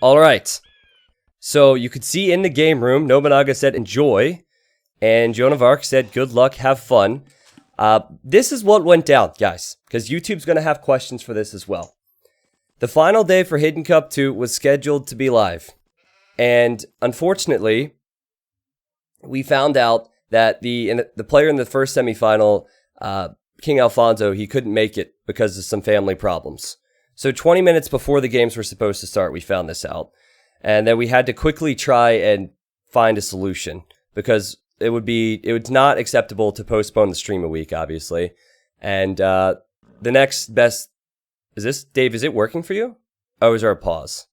All right. So you could see in the game room, Nobunaga said enjoy, and Joan of Arc said good luck, have fun. This is what went down, guys, because YouTube's going to have questions for this as well. The final day for Hidden Cup 2 was scheduled to be live. And unfortunately, we found out that the player in the first semifinal, King Alfonso, he couldn't make it because of some family problems. So 20 minutes before the games were supposed to start, we found this out. And then we had to quickly try and find a solution because it was not acceptable to postpone the stream a week, obviously. And the next best, Dave, is it working for you? Oh, is there a pause?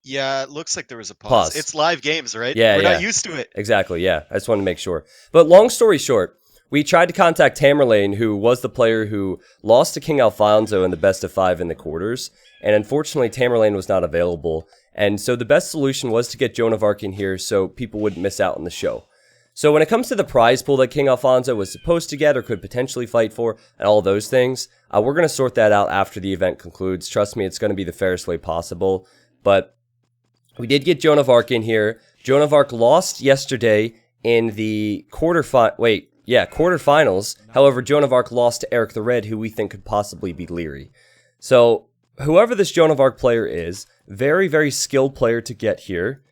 Yeah, it looks like there was a pause. It's live games, right? Yeah, We're not used to it. Exactly, yeah. I just wanted to make sure. But long story short, we tried to contact Tamerlane, who was the player who lost to King Alfonso in the best of 5 in the quarters. And unfortunately, Tamerlane was not available. And so the best solution was to get Joan of Arc in here so people wouldn't miss out on the show. So when it comes to the prize pool that King Alfonso was supposed to get or could potentially fight for and all those things, we're going to sort that out after the event concludes. Trust me, it's going to be the fairest way possible. But we did get Joan of Arc in here. Joan of Arc lost yesterday in the quarterfinals. However, Joan of Arc lost to Eric the Red, who we think could possibly be Leary. So whoever this Joan of Arc player is, very, very skilled player to get here.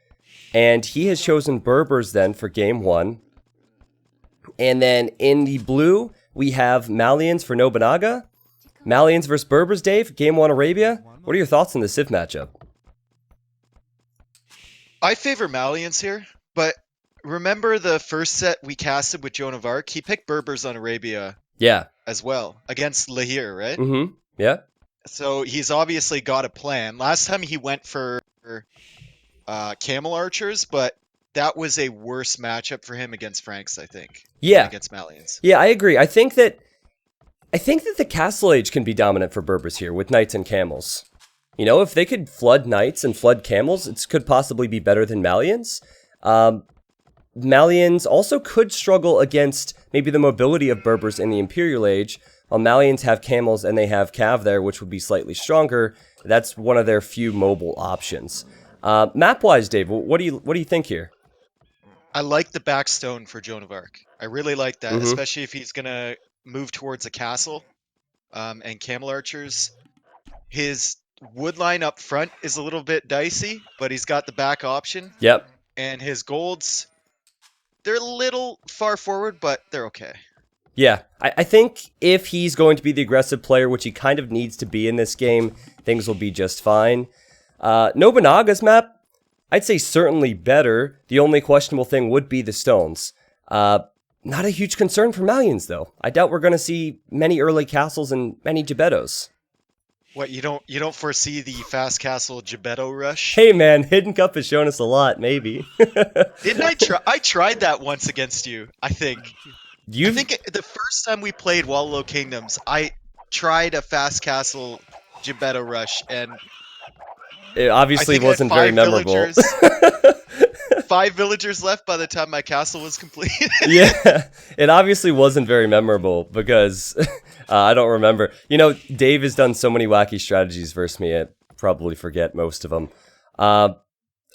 And he has chosen Berbers then for game 1. And then in the blue, we have Malians for Nobunaga. Malians versus Berbers, Dave, game 1 Arabia. What are your thoughts on the Civ matchup? I favor Malians here, but remember the first set we casted with Joan of Arc? He picked Berbers on Arabia as well, against Lahir, right? Mm-hmm, yeah. So he's obviously got a plan. Last time he went for Camel Archers, but that was a worse matchup for him against Franks, I think. Yeah. Against Malians. Yeah, I agree. I think that the Castle Age can be dominant for Berbers here with Knights and Camels. You know, if they could flood Knights and flood Camels, it could possibly be better than Malians. Malians also could struggle against maybe the mobility of Berbers in the Imperial Age, while Malians have Camels and they have Cav there, which would be slightly stronger. That's one of their few mobile options. Map-wise, Dave, what do you think here? I like the backstone for Joan of Arc. I really like that, especially if he's going to move towards a castle and Camel Archers. His wood line up front is a little bit dicey, but he's got the back option. Yep. And his golds, they're a little far forward, but they're okay. Yeah, I think if he's going to be the aggressive player, which he kind of needs to be in this game, things will be just fine. Nobunaga's map, I'd say certainly better. The only questionable thing would be the stones. Not a huge concern for Malians, though. I doubt we're going to see many early castles and many Gebettos. What, you don't foresee the fast castle Gebetto rush? Hey man, Hidden Cup has shown us a lot, maybe. Didn't I try? I tried that once against you, I think. I think the first time we played Wallow Kingdoms, I tried a fast castle Gebetto rush, and it obviously wasn't very memorable. 5 villagers left by the time my castle was complete. Yeah, it obviously wasn't very memorable because I don't remember. You know, Dave has done so many wacky strategies versus me, I probably forget most of them.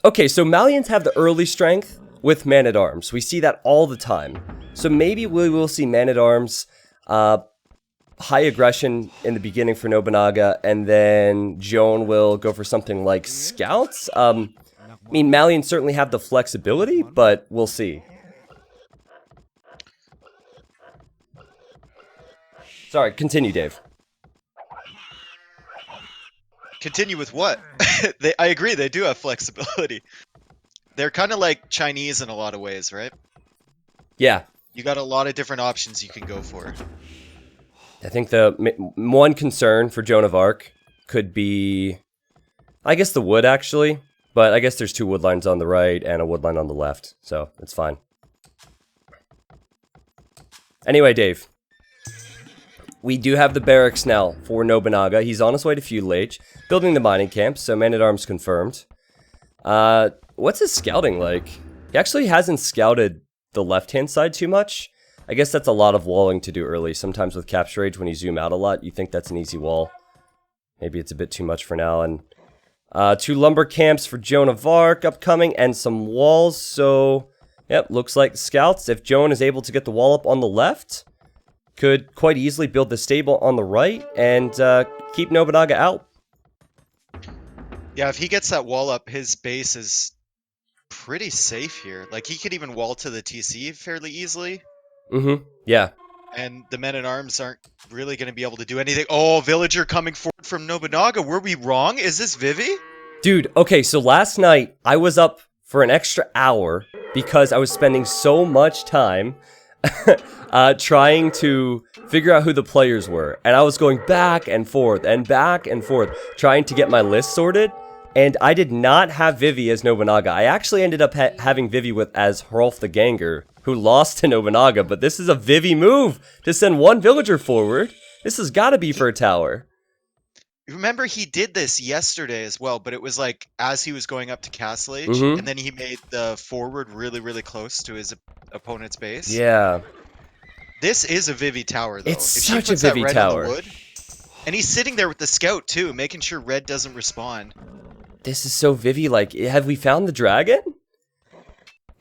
Okay, so Malians have the early strength with Man-at-Arms. We see that all the time. So maybe we will see Man-at-Arms, high aggression in the beginning for Nobunaga, and then Joan will go for something like Scouts. I mean, Malians certainly have the flexibility, but we'll see. Sorry, continue, Dave. Continue with what? I agree, they do have flexibility. They're kind of like Chinese in a lot of ways, right? Yeah. You got a lot of different options you can go for. I think the one concern for Joan of Arc could be, I guess, the wood, actually. But I guess there's 2 wood lines on the right and a wood line on the left, so it's fine. Anyway, Dave. We do have the barracks now for Nobunaga. He's on his way to Feudal Age, building the mining camp, so Man-at-Arms confirmed. What's his scouting like? He actually hasn't scouted the left-hand side too much. I guess that's a lot of walling to do early. Sometimes with Capture Age, when you zoom out a lot, you think that's an easy wall. Maybe it's a bit too much for now, and 2 lumber camps for Joan of Arc upcoming, and some walls. So, yep, looks like the scouts, if Joan is able to get the wall up on the left, could quite easily build the stable on the right and keep Nobunaga out. Yeah, if he gets that wall up, his base is pretty safe here. Like, he could even wall to the TC fairly easily. Yeah. And the men-at-arms aren't really going to be able to do anything. Oh, villager coming forward from Nobunaga. Were we wrong? Is this Vivi? Dude, okay, so last night I was up for an extra hour because I was spending so much time trying to figure out who the players were. And I was going back and forth, trying to get my list sorted. And I did not have Vivi as Nobunaga. I actually ended up having Vivi as Hrolf the Ganger, who lost to Nobunaga. But this is a Vivi move to send 1 villager forward. This has got to be for a tower. Remember, he did this yesterday as well, but it was like as he was going up to Castle Age, and then he made the forward really, really close to his opponent's base. Yeah. This is a Vivi tower, though. It's such a Vivi tower. And he's sitting there with the scout, too, making sure red doesn't respond. This is so Vivi-like. Have we found the dragon?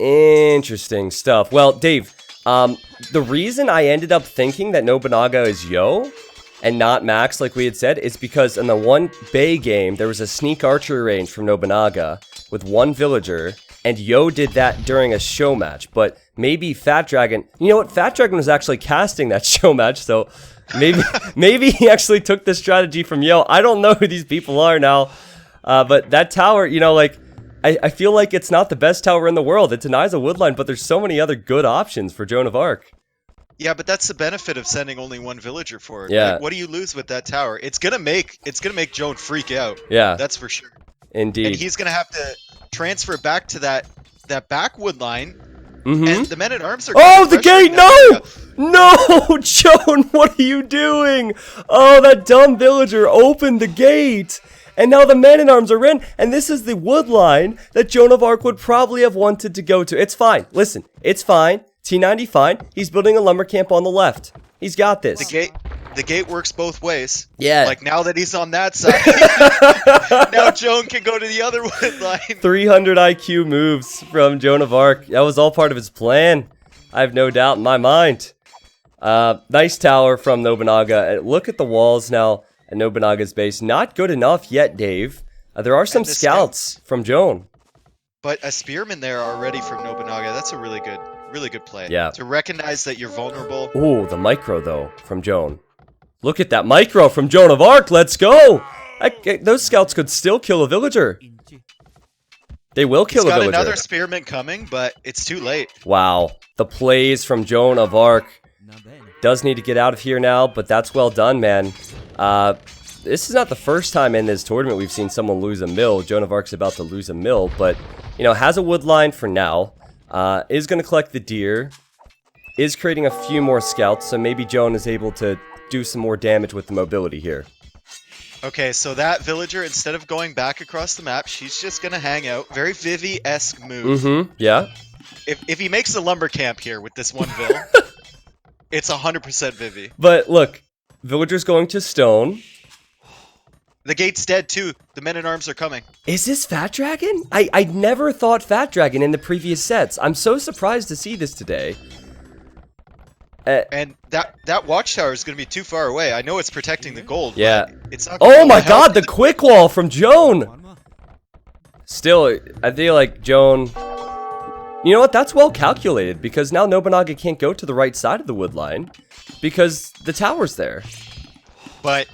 Interesting stuff. Well, Dave, the reason I ended up thinking that Nobunaga is Yo and not Max, like we had said, is because in the one Bay game, there was a sneak archery range from Nobunaga with 1 villager, and Yo did that during a show match. But maybe Fat Dragon... You know what? Fat Dragon was actually casting that show match, so maybe he actually took this strategy from Yo. I don't know who these people are now. But that tower, you know, like, I feel like it's not the best tower in the world. It denies a woodline, but there's so many other good options for Joan of Arc. Yeah, but that's the benefit of sending only 1 villager forward. Yeah. Like, what do you lose with that tower? It's gonna make Joan freak out. Yeah. That's for sure. Indeed. And he's gonna have to transfer back to that back wood line. And the men-at-arms are... Oh, the gate! No! No! Joan, what are you doing? Oh, that dumb villager opened the gate! And now the men-at-arms are in, and this is the wood line that Joan of Arc would probably have wanted to go to. It's fine. Listen, it's fine. T90 fine. He's building a lumber camp on the left. He's got this. The gate works both ways. Yeah. Like, now that he's on that side, now Joan can go to the other wood line. 300 IQ moves from Joan of Arc. That was all part of his plan. I have no doubt in my mind. Nice tower from Nobunaga. Look at the walls now at Nobunaga's base. Not good enough yet, Dave. There are some scouts from Joan. But a spearman there already from Nobunaga. That's a really good play. Yeah. To recognize that you're vulnerable. Ooh, the micro, though, from Joan. Look at that micro from Joan of Arc. Let's go. Those scouts could still kill a villager. They will kill a villager. He's got another spearman coming, but it's too late. Wow. The plays from Joan of Arc. Does need to get out of here now, but that's well done, man. This is not the first time in this tournament we've seen someone lose a mill. Joan of Arc's about to lose a mill, but, you know, has a wood line for now. Is going to collect the deer. Is creating a few more scouts, so maybe Joan is able to do some more damage with the mobility here. Okay, so that villager, instead of going back across the map, she's just going to hang out. Very Vivi-esque move. Yeah. If he makes the lumber camp here with this 1 vill, it's 100% Vivi. But look, villager's going to stone. The gate's dead too. The men-at-arms are coming. Is this Fat Dragon? I never thought Fat Dragon in the previous sets. I'm so surprised to see this today. And that watchtower is going to be too far away. I know it's protecting the gold. Yeah. But it's not. Oh my God! The quick wall from Joan. Still, I feel like Joan. You know what? That's well calculated because now Nobunaga can't go to the right side of the wood line because the tower's there. But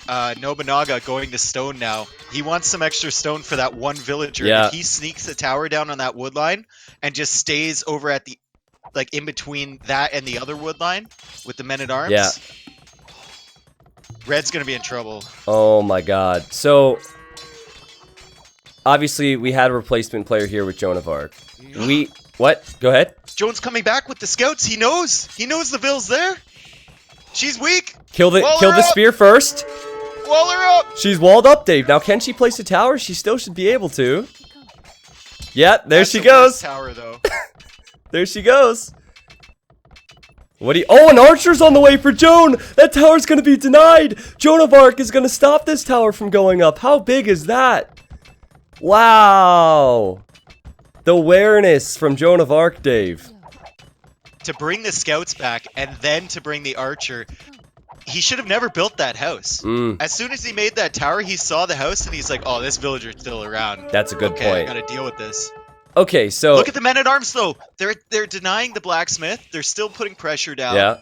Nobunaga going to stone now. He wants some extra stone for that 1 villager. Yeah. If he sneaks the tower down on that wood line and just stays over at the, like, in between that and the other wood line with the men-at-arms. Yeah. Red's gonna be in trouble. Oh my God. So obviously we had a replacement player here with Joan of Arc. What? Go ahead. Joan's coming back with the scouts. He knows the Ville's there. She's weak. Kill the spear first. Wall her up. She's walled up, Dave. Now, can she place a tower? She still should be able to. Yeah, there she goes. Tower, though. There she goes. Oh, an archer's on the way for Joan. That tower's going to be denied. Joan of Arc is going to stop this tower from going up. How big is that? Wow! The awareness from Joan of Arc, Dave. To bring the scouts back and then to bring the archer, he should have never built that house. As soon as he made that tower, he saw the house and he's like, oh, this villager's still around. That's a good okay, point. I gotta deal with this. Okay, so... Look at the men-at-arms, though! They're denying the blacksmith. They're still putting pressure down. Yeah.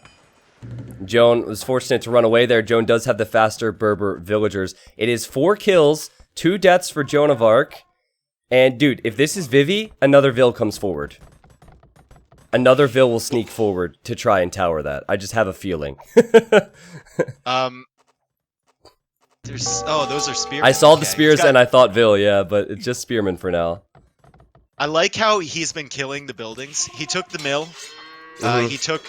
Joan was fortunate to run away there. Joan does have the faster Berber villagers. It is 4 kills, 2 deaths for Joan of Arc. And, dude, if this is Vivi, another Vil comes forward. Another Vil will sneak forward to try and tower that. I just have a feeling. Those are spearmen. I saw the spears and I thought Vil, yeah, but it's just spearmen for now. I like how he's been killing the buildings. He took the mill. He took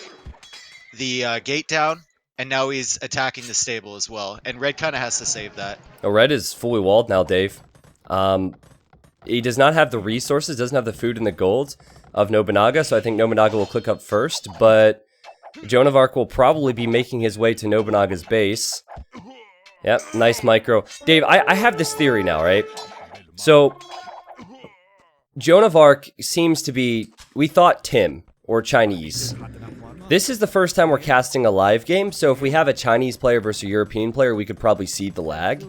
the gate down, and now he's attacking the stable as well. And Red kind of has to save that. Oh, Red is fully walled now, Dave. He does not have the resources, doesn't have the food and the gold of Nobunaga, so I think Nobunaga will click up first, but Joan of Arc will probably be making his way to Nobunaga's base. Yep, nice micro. Dave, I have this theory now, right? So, Joan of Arc seems to be, we thought Tim, or Chinese. This is the first time we're casting a live game, so if we have a Chinese player versus a European player, we could probably see the lag.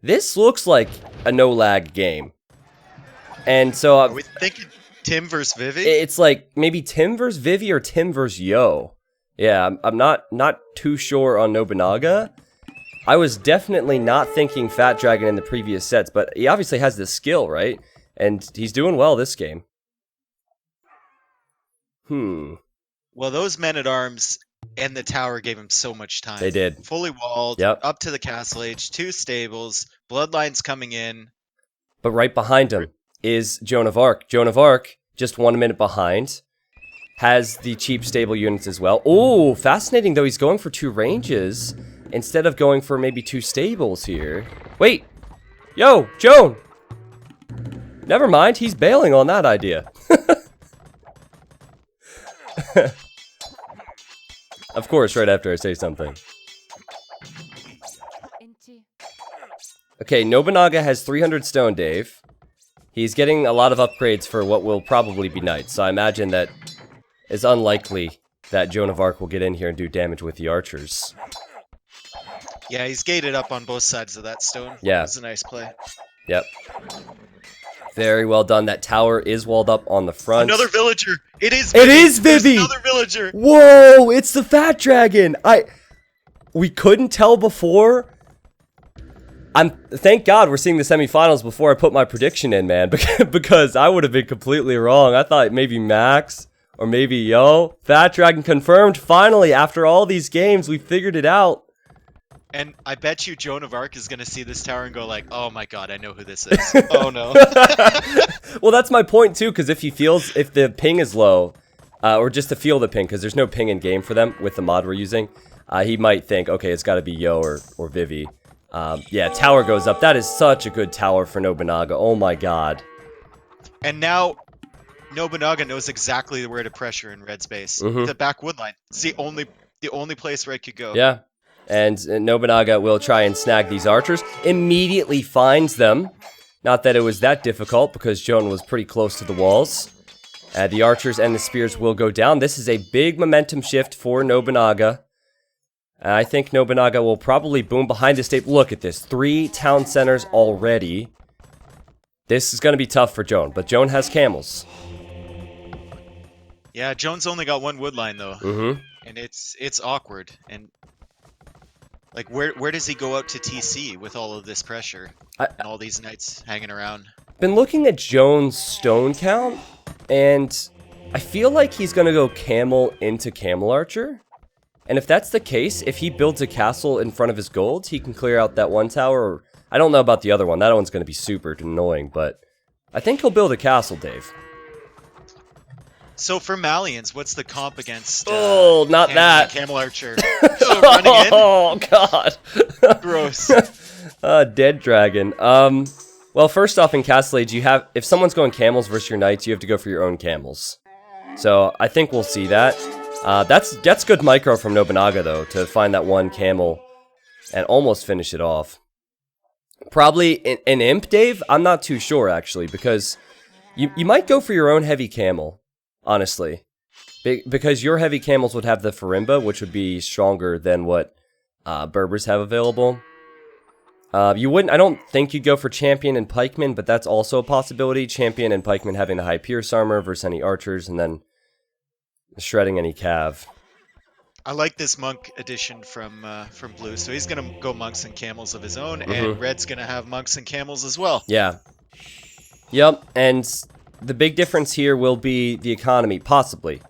This looks like a no-lag game. And so... Are we thinking Tim versus Vivi? It's like maybe Tim versus Vivi or Tim versus Yo. Yeah, I'm not too sure on Nobunaga. I was definitely not thinking Fat Dragon in the previous sets, but he obviously has the skill, right? And he's doing well this game. Well, those men-at-arms and the tower gave him so much time. They did. Fully walled, up to the castle age, 2 stables, bloodlines coming in. But right behind him is Joan of Arc. Joan of Arc, just 1 minute behind, has the cheap stable units as well. Oh, fascinating though, he's going for 2 ranges instead of going for maybe 2 stables here. Wait! Yo, Joan! Never mind, he's bailing on that idea. Of course, right after I say something. Okay, Nobunaga has 300 stone, Dave. He's getting a lot of upgrades for what will probably be knights, so I imagine that it's unlikely that Joan of Arc will get in here and do damage with the archers. Yeah, he's gated up on both sides of that stone. Yeah. It's a nice play. Yep. Very well done. That tower is walled up on the front. Another villager! It is Vivi! It is Vivi! There's another villager! Whoa! It's the Fat Dragon! We couldn't tell before. Thank God we're seeing the semifinals before I put my prediction in, man. Because I would have been completely wrong. I thought maybe Max or maybe Yo. Fat Dragon confirmed. Finally, after all these games, we figured it out. And I bet you Joan of Arc is going to see this tower and go like, oh my god, I know who this is. Oh no. Well, that's my point too, because if the ping is low, or just to feel the ping, because there's no ping in game for them with the mod we're using, he might think, okay, it's got to be Yo or Vivi. Yeah, tower goes up. That is such a good tower for Nobunaga. Oh my god. And now Nobunaga knows exactly where to pressure in Red's base. The back wood line. It's the only place Red could go. Yeah. And Nobunaga will try and snag these archers. Immediately finds them. Not that it was that difficult, because Joan was pretty close to the walls. The archers and the spears will go down. This is a big momentum shift for Nobunaga. I think Nobunaga will probably boom behind the stable. Look at this. 3 town centers already. This is going to be tough for Joan, but Joan has camels. Yeah, Joan's only got 1 wood line, though. And it's awkward. And like, where does he go out to TC with all of this pressure and all these knights hanging around? Been looking at Joan's stone count, and I feel like he's gonna go camel into camel archer. And if that's the case, if he builds a castle in front of his gold, he can clear out that 1 tower. I don't know about the other one. That one's gonna be super annoying, but I think he'll build a castle, Dave. So for Malians, what's the comp against? Oh, not that. Camel Archer. Running in? Oh god. Gross. Dead dragon. Well, first off, in Castle Age, if someone's going camels versus your knights, you have to go for your own camels. So I think we'll see that. That's good micro from Nobunaga though, to find that 1 camel and almost finish it off. Probably an imp, Dave? I'm not too sure, actually, because you might go for your own heavy camel, honestly. Because your heavy camels would have the Farimba, which would be stronger than what Berbers have available. You wouldn't, I don't think you'd go for Champion and Pikeman, but that's also a possibility. Champion and Pikeman having the high Pierce armor versus any archers, and then shredding any cav. I like this monk edition from Blue. So he's gonna go monks and camels of his own, and Red's gonna have monks and camels as well. Yeah. Yep, and the big difference here will be the economy, possibly.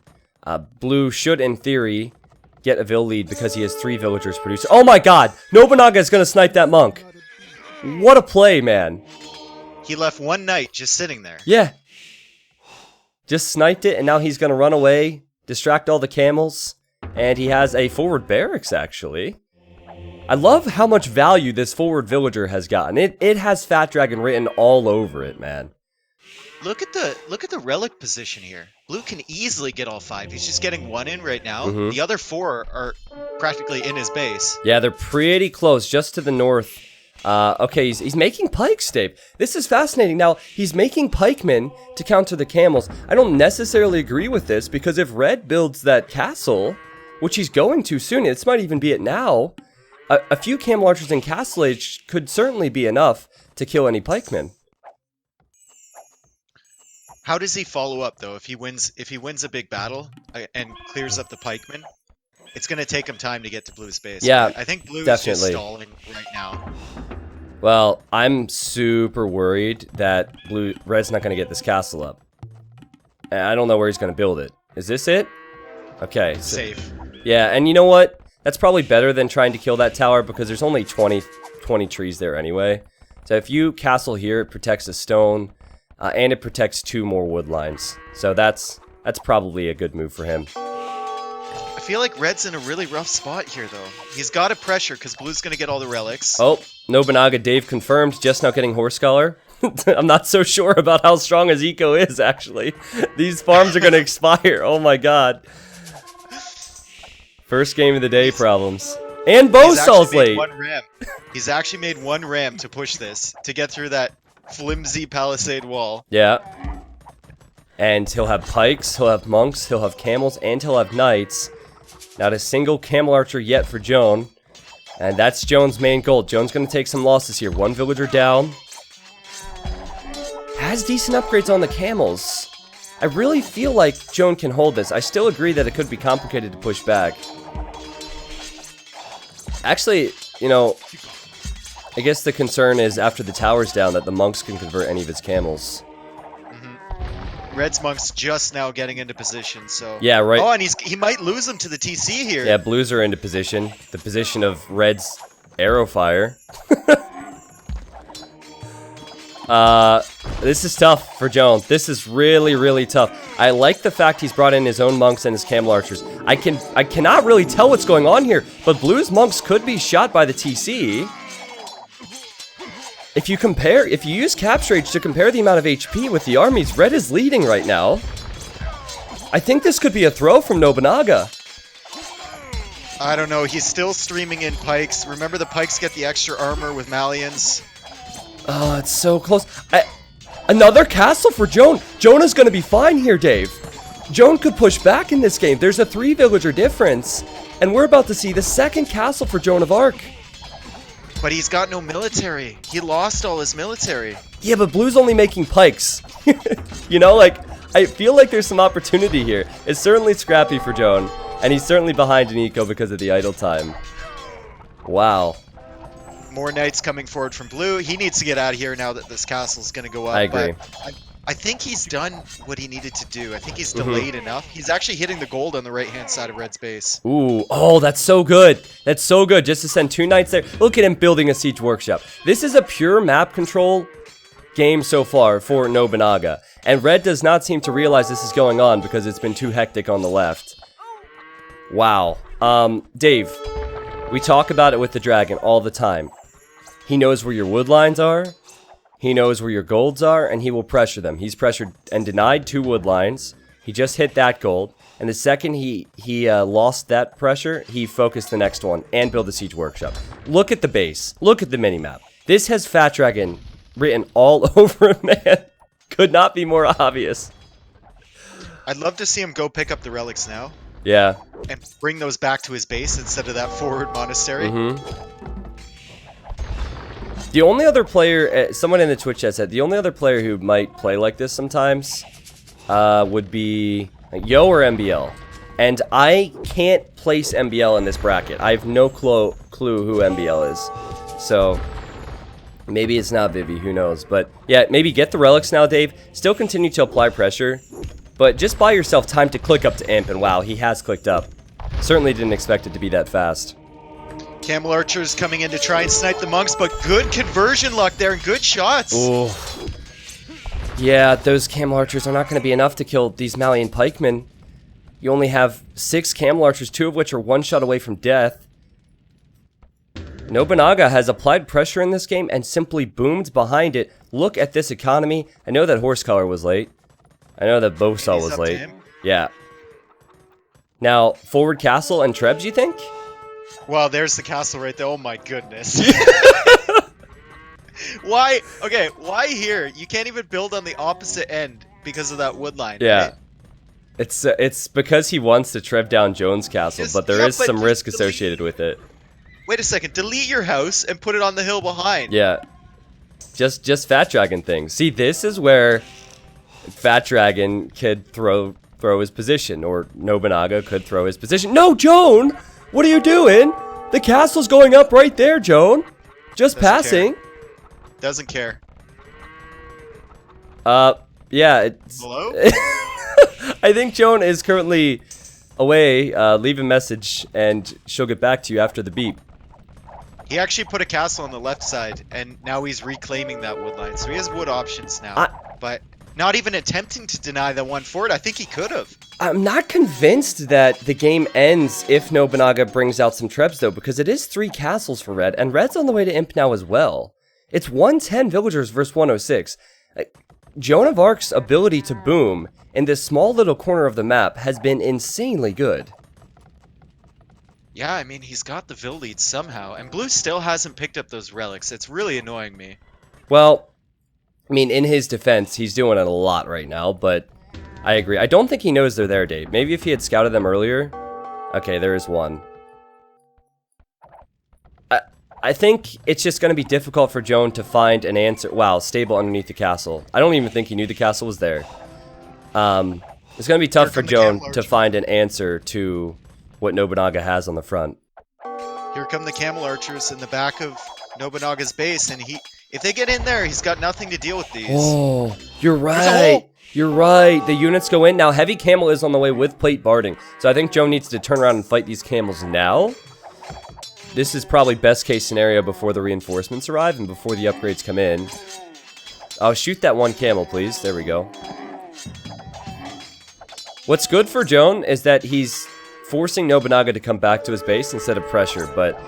Blue should, in theory, get a Vill lead because he has 3 villagers produced. Oh my god! Nobunaga is gonna snipe that monk! What a play, man. He left one knight just sitting there. Yeah. Just sniped it, and now he's gonna run away, distract all the camels, and he has a forward barracks, actually. I love how much value this forward villager has gotten. It has Fat Dragon written all over it, man. Look at the relic position here. Blue can easily get all 5. He's just getting 1 in right now. The other 4 are practically in his base. Yeah, they're pretty close, just to the north. Okay, he's making pikes, Dave. This is fascinating. Now, he's making pikemen to counter the camels. I don't necessarily agree with this, because if Red builds that castle, which he's going to soon, this might even be it now, a few camel archers in Castle Age could certainly be enough to kill any pikemen. How does he follow up though? If he wins a big battle and clears up the pikemen, it's going to take him time to get to Blue's base. Yeah, I think Blue definitely. is just stalling right now. Well, I'm super worried that Red's not going to get this castle up. And I don't know where he's going to build it. Is this it? Okay. So, safe. Yeah, and you know what? That's probably better than trying to kill that tower because there's only 20 trees there anyway. So if you castle here, it protects the stone, and it protects 2 more wood lines. So that's probably a good move for him. I feel like Red's in a really rough spot here, though. He's got to pressure because Blue's going to get all the relics. Oh, Nobunaga, Dave confirmed, just now getting Horse Scholar. I'm not so sure about how strong his eco is, actually. These farms are going to expire. Oh my god. First game of the day problems. And Bowstall's late. He's actually made 1 ram to push this, to get through that flimsy palisade wall. Yeah. And he'll have pikes, he'll have monks, he'll have camels, and he'll have knights. Not a single camel archer yet for Joan. And that's Joan's main goal. Joan's going to take some losses here. 1 villager down. Has decent upgrades on the camels. I really feel like Joan can hold this. I still agree that it could be complicated to push back. Actually, you know, I guess the concern is after the tower's down that the monks can convert any of his camels. Red's monks just now getting into position, so... Yeah, right. Oh, and he might lose them to the TC here. Yeah, blues are into position. The position of Red's arrow fire. This is tough for Joan. This is really, really tough. I like the fact he's brought in his own monks and his camel archers. I cannot really tell what's going on here, but Blue's monks could be shot by the TC. If you use Capture Age to compare the amount of HP with the armies, Red is leading right now. I think this could be a throw from Nobunaga. I don't know. He's still streaming in pikes. Remember, the pikes get the extra armor with Malians. Oh, it's so close. Another castle for Joan. Joan is going to be fine here, Dave. Joan could push back in this game. There's a 3 villager difference. And we're about to see the 2nd castle for Joan of Arc. But he's got no military. He lost all his military. Yeah, but Blue's only making pikes. You know, like, I feel like there's some opportunity here. It's certainly scrappy for Joan. And he's certainly behind in eco because of the idle time. Wow. More knights coming forward from Blue. He needs to get out of here now that this castle's going to go up. I agree. But I think he's done what he needed to do. I think he's delayed enough. He's actually hitting the gold on the right-hand side of Red's base. Ooh, oh, that's so good. That's so good, just to send 2 knights there. Look at him building a siege workshop. This is a pure map control game so far for Nobunaga. And Red does not seem to realize this is going on because it's been too hectic on the left. Wow. Dave, we talk about it with the dragon all the time. He knows where your wood lines are. He knows where your golds are, and he will pressure them. He's pressured and denied 2 wood lines. He just hit that gold. And the second he lost that pressure, he focused the next one and built a siege workshop. Look at the base. Look at the minimap. This has Fat Dragon written all over it, man. Could not be more obvious. I'd love to see him go pick up the relics now. Yeah. And bring those back to his base instead of that forward monastery. The only other player, someone in the Twitch chat said, the only other player who might play like this sometimes would be Yo or MBL. And I can't place MBL in this bracket. I have no clue who MBL is. So, maybe it's not Vivi, who knows. But, yeah, maybe get the relics now, Dave. Still continue to apply pressure. But just buy yourself time to click up to Imp, and wow, he has clicked up. Certainly didn't expect it to be that fast. Camel Archers coming in to try and snipe the monks, but good conversion luck there and good shots. Oh. Yeah, those Camel Archers are not going to be enough to kill these Malian pikemen. You only have 6 Camel Archers, 2 of which are 1 shot away from death. Nobunaga has applied pressure in this game and simply boomed behind it. Look at this economy. I know that Horsecollar was late. I know that Bosaw was late. Yeah. Now, forward castle and Trebs, you think? Wow, there's the castle right there. Oh my goodness. Why? Okay, why here? You can't even build on the opposite end because of that wood line. Yeah. Right? It's because he wants to trev down Joan's castle, but there is some risk associated with it. Wait a second. Delete your house and put it on the hill behind. Yeah. Just Fat Dragon things. See, this is where Fat Dragon could throw his position, or Nobunaga could throw his position. No, Joan! What are you doing? The castle's going up right there, Joan. Just passing. Doesn't care. Yeah, it's... Hello? I think Joan is currently away. Leave a message, and she'll get back to you after the beep. He actually put a castle on the left side, and now he's reclaiming that wood line. So he has wood options now. But not even attempting to deny the one forward. I think he could have. I'm not convinced that the game ends if Nobunaga brings out some Trebs, though, because it is 3 castles for Red, and Red's on the way to Imp now as well. It's 110 villagers versus 106. Joan of Arc's ability to boom in this small little corner of the map has been insanely good. Yeah, I mean, he's got the Vill lead somehow, and Blue still hasn't picked up those relics. It's really annoying me. Well, I mean, in his defense, he's doing it a lot right now, but I agree. I don't think he knows they're there, Dave. Maybe if he had scouted them earlier. Okay, there is one. I think it's just going to be difficult for Joan to find an answer. Wow, stable underneath the castle. I don't even think he knew the castle was there. It's going to be tough for Joan to find an answer to what Nobunaga has on the front. Here come the Camel Archers in the back of Nobunaga's base, and if they get in there, he's got nothing to deal with these. Oh, you're right. You're right. The units go in. Now, Heavy Camel is on the way with Plate Barding. So I think Joan needs to turn around and fight these camels now. This is probably best case scenario before the reinforcements arrive and before the upgrades come in. Oh, shoot that one camel, please. There we go. What's good for Joan is that he's forcing Nobunaga to come back to his base instead of pressure. But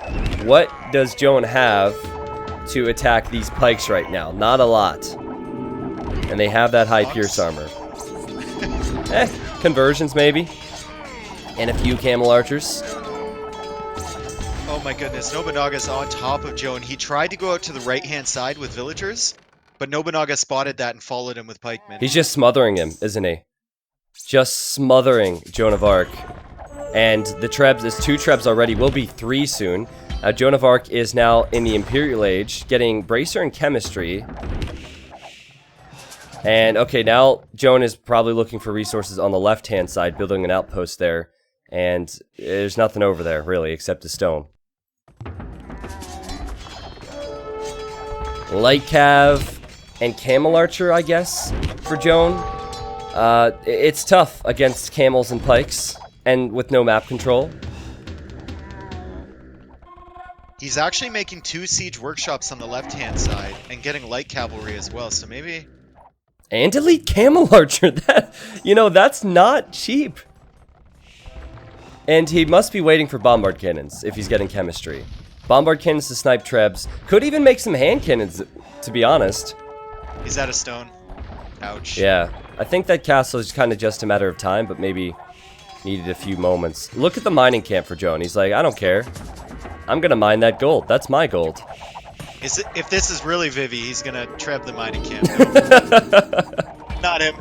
what does Joan have to attack these pikes right now? Not a lot. And they have that high pierce armor. Conversions maybe. And a few camel archers. Oh my goodness, Nobunaga's on top of Joan. He tried to go out to the right-hand side with villagers, but Nobunaga spotted that and followed him with pikemen. He's just smothering him, isn't he? Just smothering Joan of Arc. And the Trebs, there's 2 Trebs already, will be 3 soon. Joan of Arc is now in the Imperial Age, getting Bracer and Chemistry. And, okay, now Joan is probably looking for resources on the left-hand side, building an outpost there. And there's nothing over there, really, except a stone. Light Cav and Camel Archer, I guess, for Joan. It's tough against camels and pikes, and with no map control. He's actually making 2 siege workshops on the left-hand side, and getting light cavalry as well, so maybe... And elite Camel Archer, that's not cheap. And he must be waiting for Bombard Cannons, if he's getting Chemistry. Bombard Cannons to snipe Trebs. Could even make some hand cannons, to be honest. He's out of stone. Ouch. Yeah, I think that castle is kind of just a matter of time, but maybe needed a few moments. Look at the mining camp for Joan. He's like, I don't care. I'm gonna mine that gold. That's my gold. If this is really Vivi, he's gonna treb the mining camp. Not him.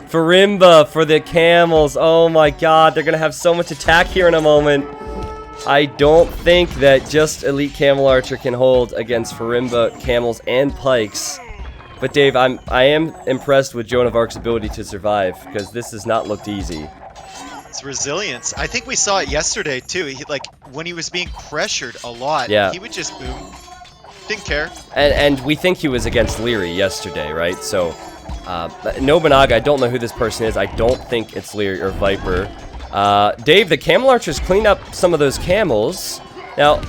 Farimba for the camels. Oh my god, they're gonna have so much attack here in a moment. I don't think that just Elite Camel Archer can hold against Farimba, camels, and pikes. But Dave, I am impressed with Joan of Arc's ability to survive, because this has not looked easy. It's resilience. I think we saw it yesterday too. Like when he was being pressured a lot, he would just boom. Didn't care. And we think he was against Leary yesterday, right? So, Nobunaga, I don't know who this person is. I don't think it's Leary or Viper. Dave, the Camel Archers cleaned up some of those camels. Now,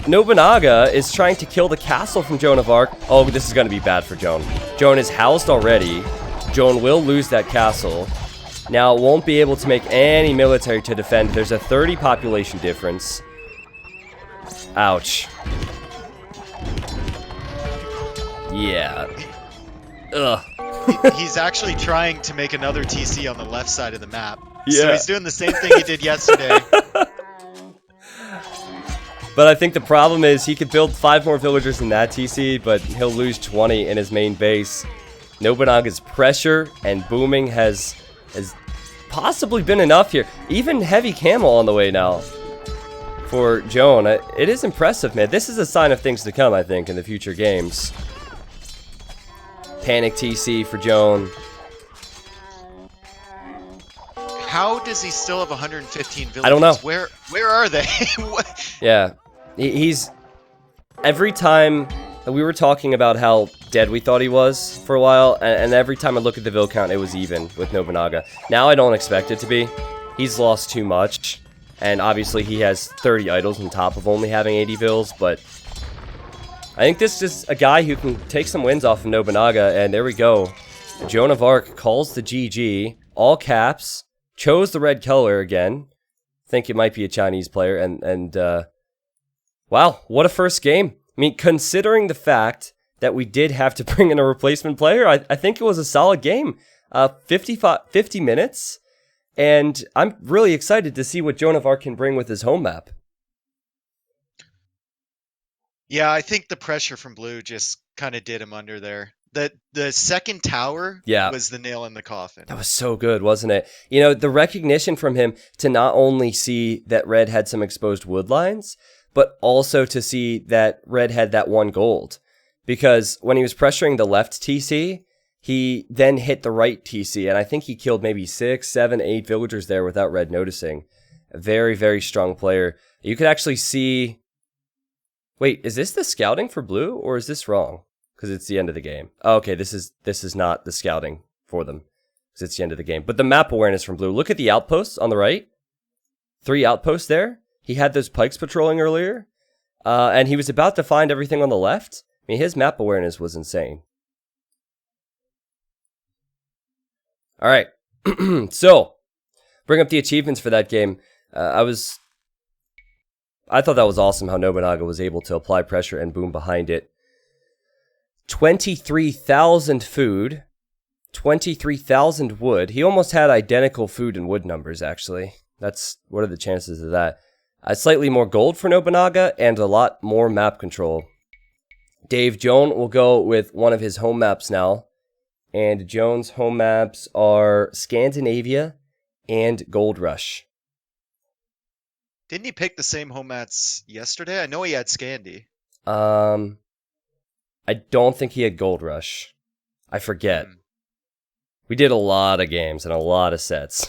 Nobunaga is trying to kill the castle from Joan of Arc. Oh, this is going to be bad for Joan. Joan is housed already. Joan will lose that castle. Now, won't be able to make any military to defend. There's a 30 population difference. Ouch. Yeah. Ugh. He's actually trying to make another TC on the left side of the map. Yeah. So he's doing the same thing he did yesterday. But I think the problem is he could build 5 more villagers in that TC, but he'll lose 20 in his main base. Nobunaga's pressure and booming has possibly been enough here. Even heavy camel on the way now for Joan. It is impressive, man. This is a sign of things to come, I think, in the future games. Panic TC for Joan. How does he still have 115 villagers? I don't know. Where are they? Yeah. He's... Every time... We were talking about how dead we thought he was for a while, and every time I look at the vill count, it was even with Nobunaga. Now I don't expect it to be. He's lost too much, and obviously he has 30 idols on top of only having 80 vills, but I think this is a guy who can take some wins off of Nobunaga, and there we go. Joan of Arc calls the GG, all caps, chose the red color again. Think it might be a Chinese player, and wow, what a first game. I mean, considering the fact that we did have to bring in a replacement player, I think it was a solid game. 50 minutes, and I'm really excited to see what Joan of Arc can bring with his home map. Yeah, I think the pressure from blue just kind of did him under there. The second tower was the nail in the coffin. That was so good, wasn't it? You know, the recognition from him to not only see that red had some exposed wood lines, but also to see that red had that 1 gold. Because when he was pressuring the left TC, he then hit the right TC, and I think he killed maybe 6, 7, 8 villagers there without red noticing. A very, very strong player. You could actually see... Wait, is this the scouting for blue, or is this wrong? Because it's the end of the game. Oh, okay, this is not the scouting for them, because it's the end of the game. But the map awareness from blue. Look at the outposts on the right. 3 outposts there. He had those pikes patrolling earlier, and he was about to find everything on the left. I mean, his map awareness was insane. All right, so bring up the achievements for that game. I thought that was awesome how Nobunaga was able to apply pressure and boom behind it. 23,000 food, 23,000 wood. He almost had identical food and wood numbers, actually. What are the chances of that? Slightly more gold for Nobunaga, and a lot more map control. Dave, Joan will go with one of his home maps now. And Joan's home maps are Scandinavia and Gold Rush. Didn't he pick the same home mats yesterday? I know he had Scandi. I don't think he had Gold Rush. I forget. We did a lot of games and a lot of sets.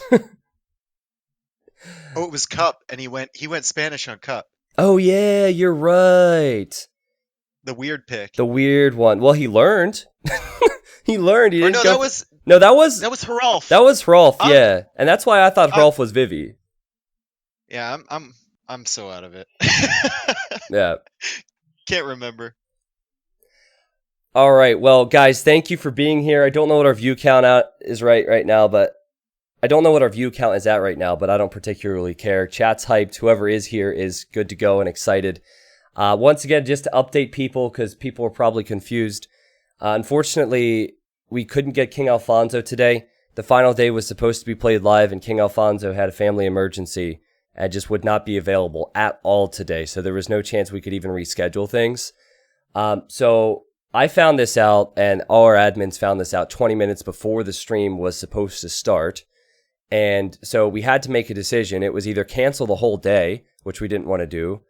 Oh, it was Cup, and he went Spanish on Cup. Oh yeah, you're right. The weird pick. The weird one. Well, he learned. He learned. He didn't go... that was Hrolf. That was Hrolf, yeah. And that's why I thought Hrolf was Vivi. Yeah, I'm so out of it. Yeah. Can't remember. All right, well, guys, thank you for being here. I don't know what our view count is right now, but I don't don't particularly care. Chat's hyped. Whoever is here is good to go and excited. Once again, just to update people, because people are probably confused. Unfortunately, we couldn't get King Alfonso today. The final day was supposed to be played live, and King Alfonso had a family emergency and just would not be available at all today. So there was no chance we could even reschedule things. So I found this out, and all our admins found this out 20 minutes before the stream was supposed to start. And so we had to make a decision. It was either cancel the whole day, which we didn't want to do,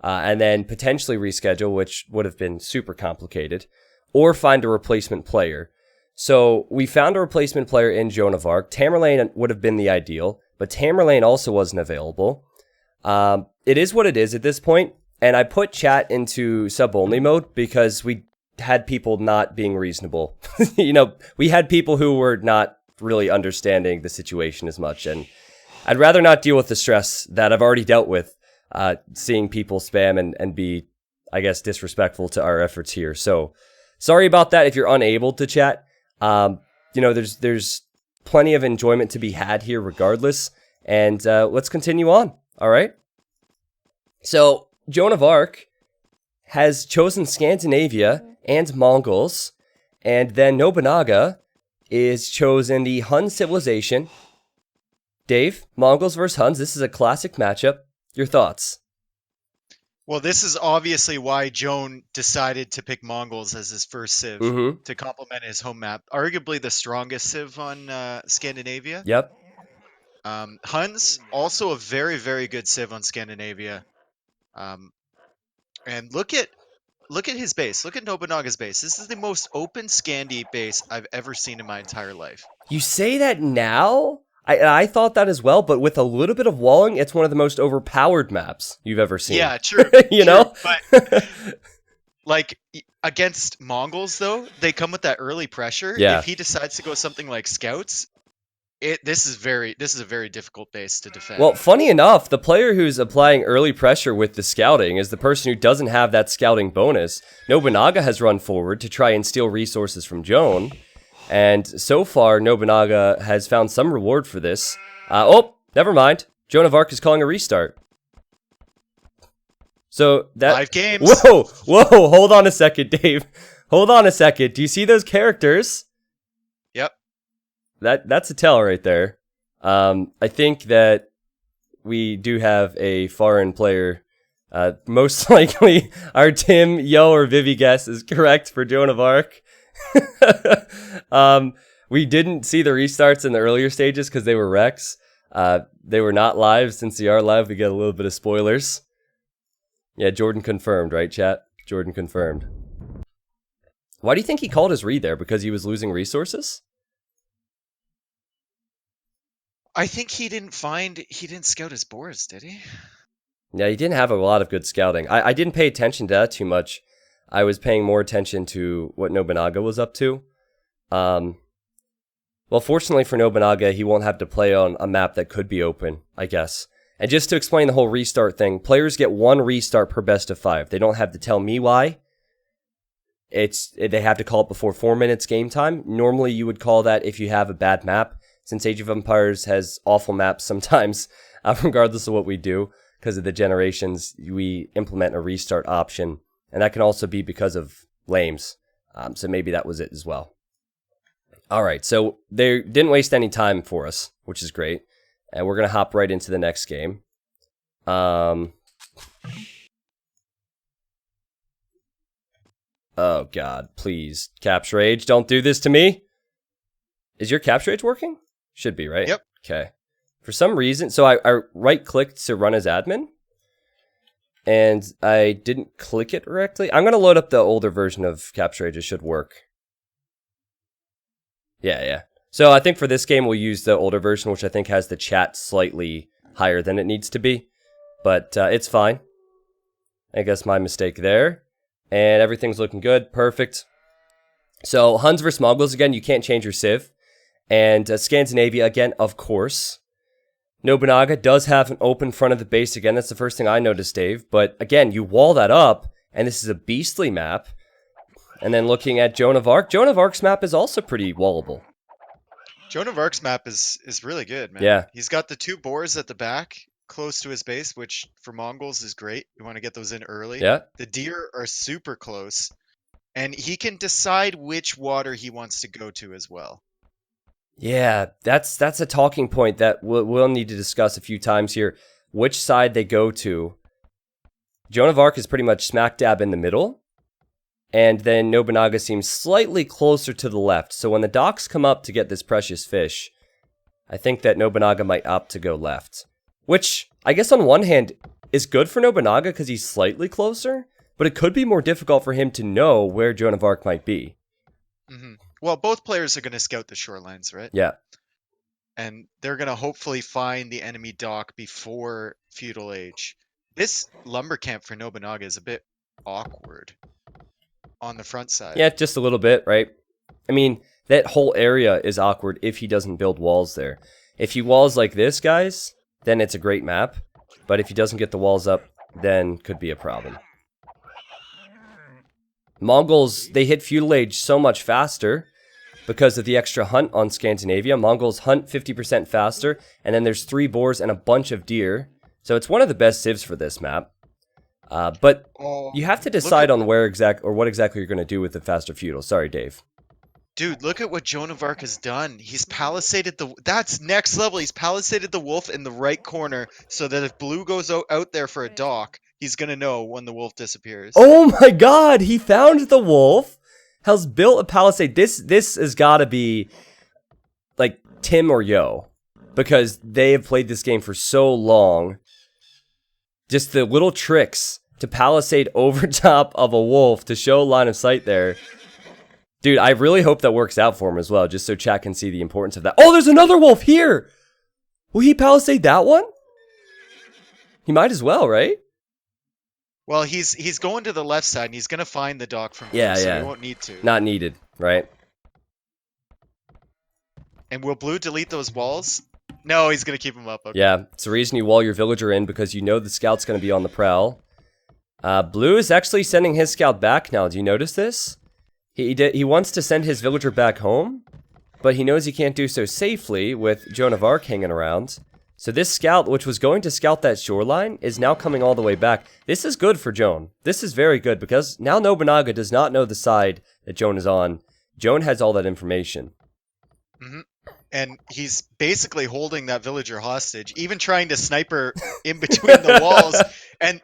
and then potentially reschedule, which would have been super complicated, or find a replacement player. So we found a replacement player in Joan of Arc. Tamerlane would have been the ideal, but Tamerlane also wasn't available. It is what it is at this point, and I put chat into sub-only mode because we had people not being reasonable. We had people who were not really understanding the situation as much, and I'd rather not deal with the stress that I've already dealt with, seeing people spam and be, I guess, disrespectful to our efforts here. So sorry about that if you're unable to chat. There's plenty of enjoyment to be had here regardless, and let's continue on. All right. So Joan of Arc has chosen Scandinavia and Mongols, and then Nobunaga is chosen the Hun civilization. Dave, Mongols versus Huns. This is a classic matchup. Your thoughts? Well, this is obviously why Joan decided to pick Mongols as his first civ to complement his home map. Arguably the strongest civ on Scandinavia. Yep. Huns, also a very, very good civ on Scandinavia. And look at his base. Look at Nobunaga's base. This is the most open Scandi base I've ever seen in my entire life. You say that now? I thought that as well, but with a little bit of walling, it's one of the most overpowered maps you've ever seen. Yeah, true. you know? But, like, against Mongols, though, they come with that early pressure. Yeah. If he decides to go something like Scouts, this is a very difficult base to defend. Well, funny enough, the player who's applying early pressure with the scouting is the person who doesn't have that scouting bonus. Nobunaga has run forward to try and steal resources from Joan, and so far Nobunaga has found some reward for this. Never mind. Joan of Arc is calling a restart. So that 5 games. Whoa, hold on a second, Dave. Hold on a second. Do you see those characters? Yep. That's a tell right there. I think that we do have a foreign player. Most likely, our Tim, Yo, or Vivi guess is correct for Joan of Arc. We didn't see the restarts in the earlier stages because they were wrecks. They were not live. Since they are live, we get a little bit of spoilers. Yeah, Jordan confirmed, right, chat? Jordan confirmed. Why do you think he called his read there? Because he was losing resources? I think he didn't scout his boars, did he? Yeah, he didn't have a lot of good scouting. I didn't pay attention to that too much. I was paying more attention to what Nobunaga was up to. Well, fortunately for Nobunaga, he won't have to play on a map that could be open, I guess. And just to explain the whole restart thing, players get 1 restart per best of 5. They don't have to tell me why. They have to call it before 4 minutes game time. Normally, you would call that if you have a bad map. Since Age of Empires has awful maps sometimes, regardless of what we do, because of the generations, we implement a restart option. And that can also be because of lames. So maybe that was it as well. All right, so they didn't waste any time for us, which is great. And we're going to hop right into the next game. Oh, God, please. Capture Age, don't do this to me. Is your Capture Age working? Should be, right? Yep. Okay. For some reason, so I right-clicked to run as admin. And I didn't click it correctly. I'm going to load up the older version of Capture Age. It should work. Yeah. So I think for this game, we'll use the older version, which I think has the chat slightly higher than it needs to be. But it's fine. I guess my mistake there. And everything's looking good. Perfect. So Huns versus Mongols, again, you can't change your civ. And Scandinavia, again, of course. Nobunaga does have an open front of the base again. That's the first thing I noticed, Dave. But again, you wall that up, and this is a beastly map. And then looking at Joan of Arc, Joan of Arc's map is also pretty wallable. Joan of Arc's map is really good, man. Yeah. He's got the 2 boars at the back, close to his base, which for Mongols is great. You want to get those in early. Yeah. The deer are super close. And he can decide which water he wants to go to as well. Yeah, that's a talking point that we'll need to discuss a few times here. which side they go to. Joan of Arc is pretty much smack dab in the middle. And then Nobunaga seems slightly closer to the left. So when the docks come up to get this precious fish, I think that Nobunaga might opt to go left. Which, I guess on one hand, is good for Nobunaga because he's slightly closer. But it could be more difficult for him to know where Joan of Arc might be. Mm-hmm. Well, both players are going to scout the shorelines, right? Yeah. And they're going to hopefully find the enemy dock before Feudal Age. This lumber camp for Nobunaga is a bit awkward on the front side. Yeah, just a little bit, right? I mean, that whole area is awkward if he doesn't build walls there. If he walls like this, guys, then it's a great map. But if he doesn't get the walls up, then could be a problem. Mongols, they hit Feudal Age so much faster because of the extra hunt on Scandinavia. Mongols hunt 50% faster, and then there's 3 boars and a bunch of deer. So it's one of the best civs for this map. But you have to decide on what exactly you're going to do with the faster feudal. Sorry, Dave. Dude, look at what Joan of Arc has done. He's palisaded that's next level. He's palisaded the wolf in the right corner so that if blue goes out there for a dock, he's going to know when the wolf disappears. Oh my god, he found the wolf, has built a palisade. This has got to be like Tim or Yo, because they have played this game for so long. Just the little tricks to palisade over top of a wolf to show line of sight there. Dude, I really hope that works out for him as well, just so chat can see the importance of that. Oh, there's another wolf here! Will he palisade that one? He might as well, right? Well, he's going to the left side, and he's going to find the dock from yeah, blue, so yeah. he won't need to. Not needed, right? And will blue delete those walls? No, he's going to keep them up. Okay. Yeah, it's the reason you wall your villager in, because you know the scout's going to be on the prowl. Blue is actually sending his scout back now. Do you notice this? He wants to send his villager back home, but he knows he can't do so safely with Joan of Arc hanging around. So this scout, which was going to scout that shoreline, is now coming all the way back. This is good for Joan. This is very good, because now Nobunaga does not know the side that Joan is on. Joan has all that information. Mm-hmm. And he's basically holding that villager hostage, even trying to sniper in between the walls. And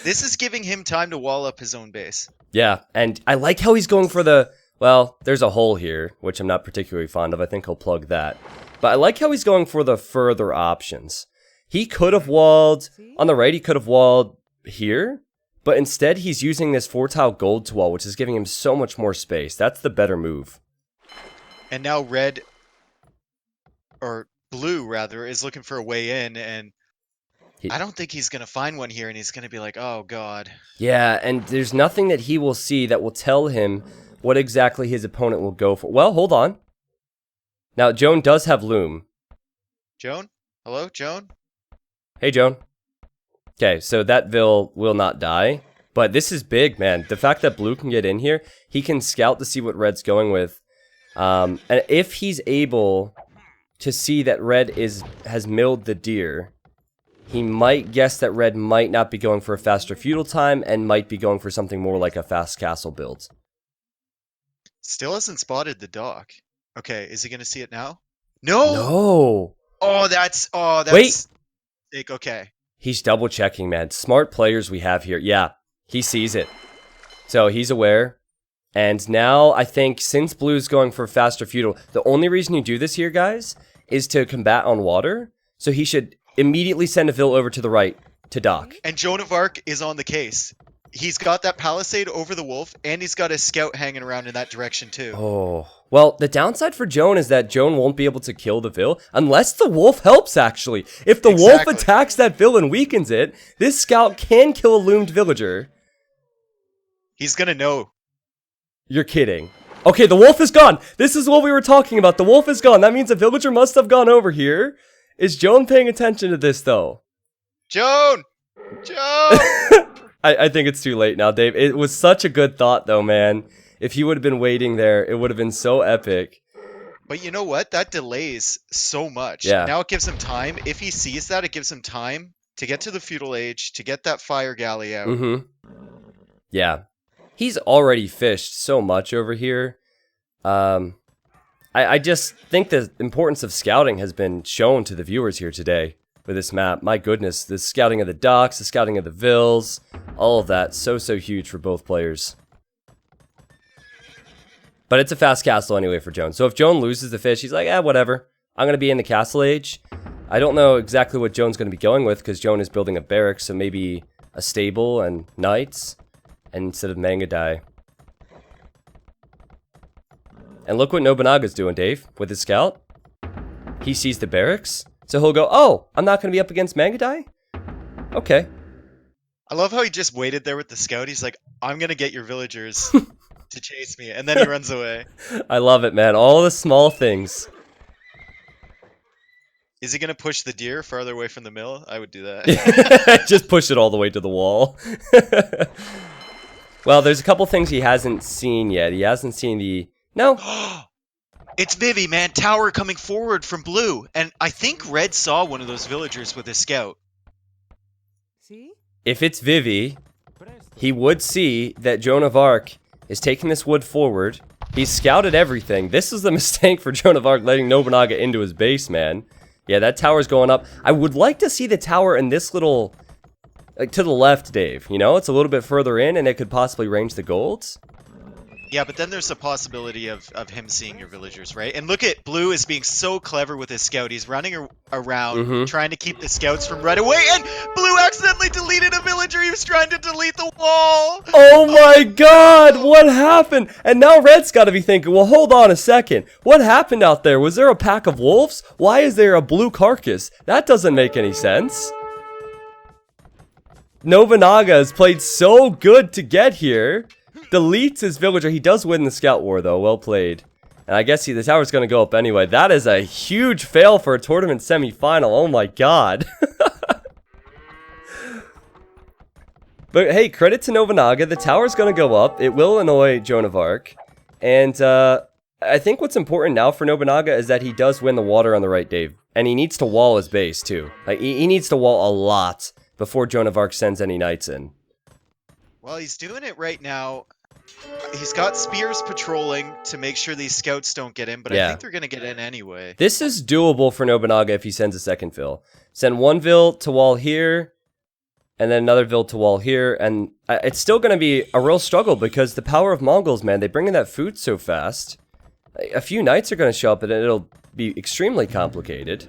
this is giving him time to wall up his own base. Yeah, and I like how he's going for the... Well, there's a hole here, which I'm not particularly fond of. I think he'll plug that. But I like how he's going for the further options. He could have walled... On the right, he could have walled here. But instead, he's using this 4-tile gold to wall, which is giving him so much more space. That's the better move. And now red... Or blue, rather, is looking for a way in, and... I don't think he's going to find one here, and he's going to be like, oh, God. Yeah, and there's nothing that he will see that will tell him what exactly his opponent will go for. Well, hold on. Now, Joan does have Loom. Joan? Hello, Joan? Hey, Joan. Okay, so that Vil will not die. But this is big, man. The fact that blue can get in here, he can scout to see what red's going with. And if he's able to see that red has milled the deer... He might guess that red might not be going for a faster feudal time and might be going for something more like a fast castle build. Still hasn't spotted the dock. Okay, is he going to see it now? No! No! Oh, that's... Wait! Okay. He's double checking, man. Smart players we have here. Yeah, he sees it. So he's aware. And now I think since blue's going for faster feudal, the only reason you do this here, guys, is to combat on water. So he should... immediately send a Vil over to the right to dock. And Joan of Arc is on the case. He's got that palisade over the wolf, and he's got a scout hanging around in that direction too. Oh. Well, the downside for Joan is that Joan won't be able to kill the Vil unless the wolf helps, actually. If the wolf attacks that Vil and weakens it, this scout can kill a loomed villager. He's gonna know. You're kidding. Okay, the wolf is gone. This is what we were talking about. The wolf is gone. That means a villager must have gone over here. Is Joan paying attention to this, though? Joan! Joan! I think it's too late now, Dave. It was such a good thought, though, man. If he would have been waiting there, it would have been so epic. But you know what? That delays so much. Yeah. Now it gives him time. If he sees that, it gives him time to get to the feudal age, to get that fire galley out. Mm-hmm. Yeah. He's already fished so much over here. I just think the importance of scouting has been shown to the viewers here today. with this map. My goodness, the scouting of the docks, the scouting of the vills, all of that. So huge for both players. But it's a fast castle anyway for Joan. So if Joan loses the fish, he's like, whatever. I'm going to be in the castle age. I don't know exactly what Joan's going to be going with because Joan is building a barracks, so maybe a stable and knights and instead of Mangadai. And look what Nobunaga's doing, Dave, with his scout. He sees the barracks, so he'll go, oh, I'm not going to be up against Mangadai? Okay. I love how he just waited there with the scout. He's like, I'm going to get your villagers to chase me, and then he runs away. I love it, man. All the small things. Is he going to push the deer farther away from the mill? I would do that. Just push it all the way to the wall. Well, there's a couple things he hasn't seen yet. He hasn't seen the... No. It's Vivi, man. Tower coming forward from blue. And I think Red saw one of those villagers with his scout. If it's Vivi, he would see that Joan of Arc is taking this wood forward. He's scouted everything. This is the mistake for Joan of Arc, letting Nobunaga into his base, man. Yeah, that tower's going up. I would like to see the tower in this little... Like, to the left, Dave. You know, it's a little bit further in, and it could possibly range the golds. Yeah, but then there's the possibility of him seeing your villagers, right? And look at Blue is being so clever with his scout. He's running around, trying to keep the scouts from right away, and Blue accidentally deleted a villager. He was trying to delete the wall. Oh my god, what happened? And now Red's got to be thinking, well, hold on a second. What happened out there? Was there a pack of wolves? Why is there a blue carcass? That doesn't make any sense. Nobunaga has played so good to get here. Deletes his villager. He does win the scout war, though. Well played. And I guess the tower's going to go up anyway. That is a huge fail for a tournament semifinal. Oh my god. But hey, credit to Nobunaga. The tower's going to go up. It will annoy Joan of Arc. And I think what's important now for Nobunaga is that he does win the water on the right, Dave. And he needs to wall his base, too. Like, he needs to wall a lot before Joan of Arc sends any knights in. Well, he's doing it right now. He's got spears patrolling to make sure these scouts don't get in, but I think they're going to get in anyway. This is doable for Nobunaga if he sends a second vill. Send one vill to wall here, and then another vill to wall here, and it's still going to be a real struggle because the power of Mongols, man, they bring in that food so fast. A few knights are going to show up, and it'll be extremely complicated.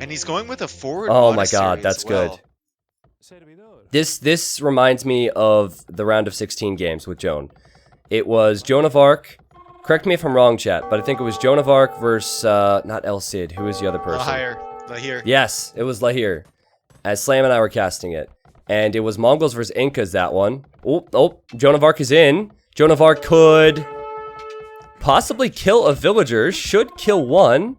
And he's going with a forward Oh my god, that's good. This reminds me of the round of 16 games with Joan. It was Joan of Arc. Correct me if I'm wrong, chat, but I think it was Joan of Arc versus, not El Cid. Who was the other person? Lahir. Yes, it was Lahir. As Slam and I were casting it. And it was Mongols versus Incas, that one. Oh, Joan of Arc is in. Joan of Arc could possibly kill a villager. Should kill one.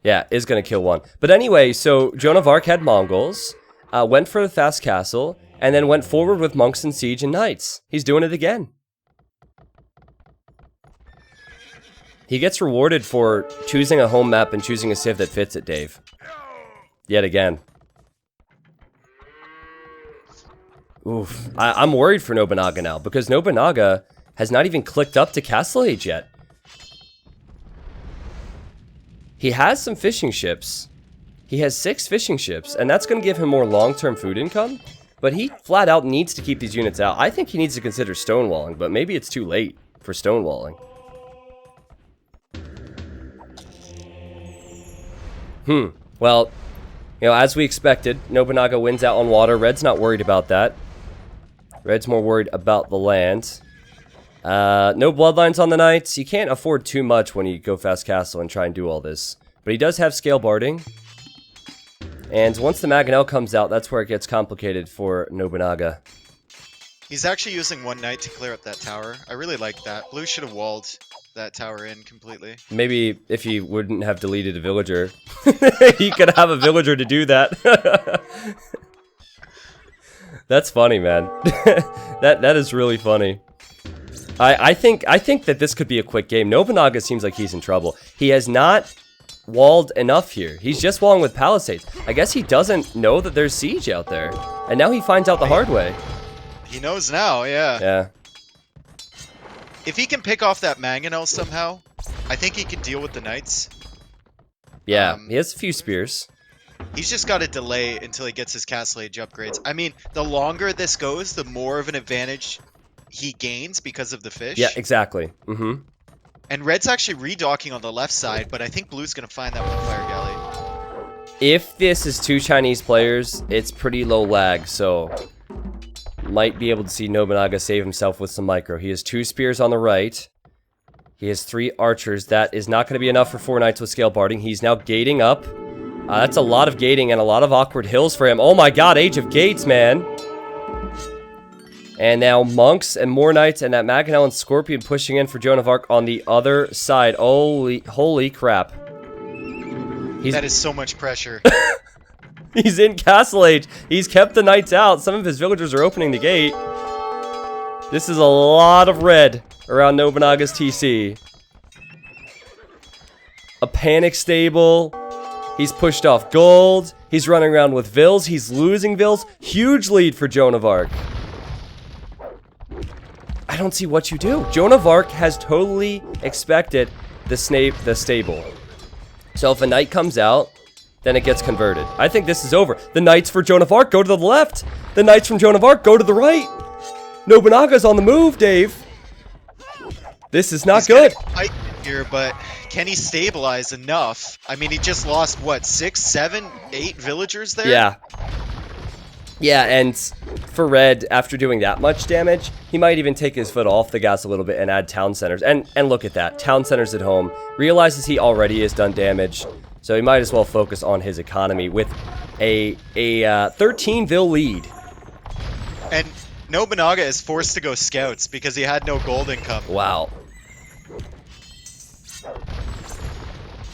Yeah, is going to kill one. But anyway, so Joan of Arc had Mongols. Went for the fast castle, and then went forward with monks and siege and knights. He's doing it again. He gets rewarded for choosing a home map and choosing a civ that fits it, Dave. Yet again. Oof. I'm worried for Nobunaga now, because Nobunaga has not even clicked up to Castle Age yet. He has some fishing ships. He has 6 fishing ships, and that's going to give him more long-term food income. But he flat out needs to keep these units out. I think he needs to consider stonewalling, but maybe it's too late for stonewalling. Well, you know, as we expected, Nobunaga wins out on water. Red's not worried about that. Red's more worried about the land. No bloodlines on the knights. You can't afford too much when you go fast castle and try and do all this. But he does have scale barding. And once the Mangonel comes out, that's where it gets complicated for Nobunaga. He's actually using one knight to clear up that tower. I really like that. Blue should have walled that tower in completely. Maybe if he wouldn't have deleted a villager, he could have a villager to do that. That's funny, man. that is really funny. I think that this could be a quick game. Nobunaga seems like he's in trouble. He has not walled enough here. He's just walling with palisades. I guess he doesn't know that there's siege out there. And now he finds out the hard way. He knows now, yeah. Yeah. If he can pick off that mangonel somehow, I think he can deal with the knights. Yeah, he has a few spears. He's just got to delay until he gets his castle age upgrades. I mean, the longer this goes, the more of an advantage he gains because of the fish. Yeah, exactly. Mm-hmm. And red's actually redocking on the left side, but I think blue's going to find that with the fire galley. If this is 2 Chinese players, it's pretty low lag, so might be able to see Nobunaga save himself with some micro. He has 2 spears on the right. He has 3 archers. That is not going to be enough for 4 knights with scale barding. He's now gating up. That's a lot of gating and a lot of awkward hills for him. Oh my god, Age of Gates, man. And now monks and more knights and that Maganel and Scorpion pushing in for Joan of Arc on the other side. Holy crap. That is so much pressure. He's in Castle Age. He's kept the knights out. Some of his villagers are opening the gate. This is a lot of red around Nobunaga's TC. A panic stable. He's pushed off gold. He's running around with vills. He's losing vills. Huge lead for Joan of Arc. I don't see what you do. Joan of Arc has totally expected the stable. So if a knight comes out, then it gets converted. I think this is over. The knights for Joan of Arc go to the left. The knights from Joan of Arc go to the right. Nobunaga's on the move, Dave. This is not good. Fight here, but can he stabilize enough? I mean, he just lost, what, 6, 7, 8 villagers there? Yeah. Yeah, and for red, after doing that much damage, he might even take his foot off the gas a little bit and add town centers. And look at that. Town centers at home. Realizes he already has done damage, so he might as well focus on his economy with a 13 vil lead. And Nobunaga is forced to go scouts because he had no gold income. Wow.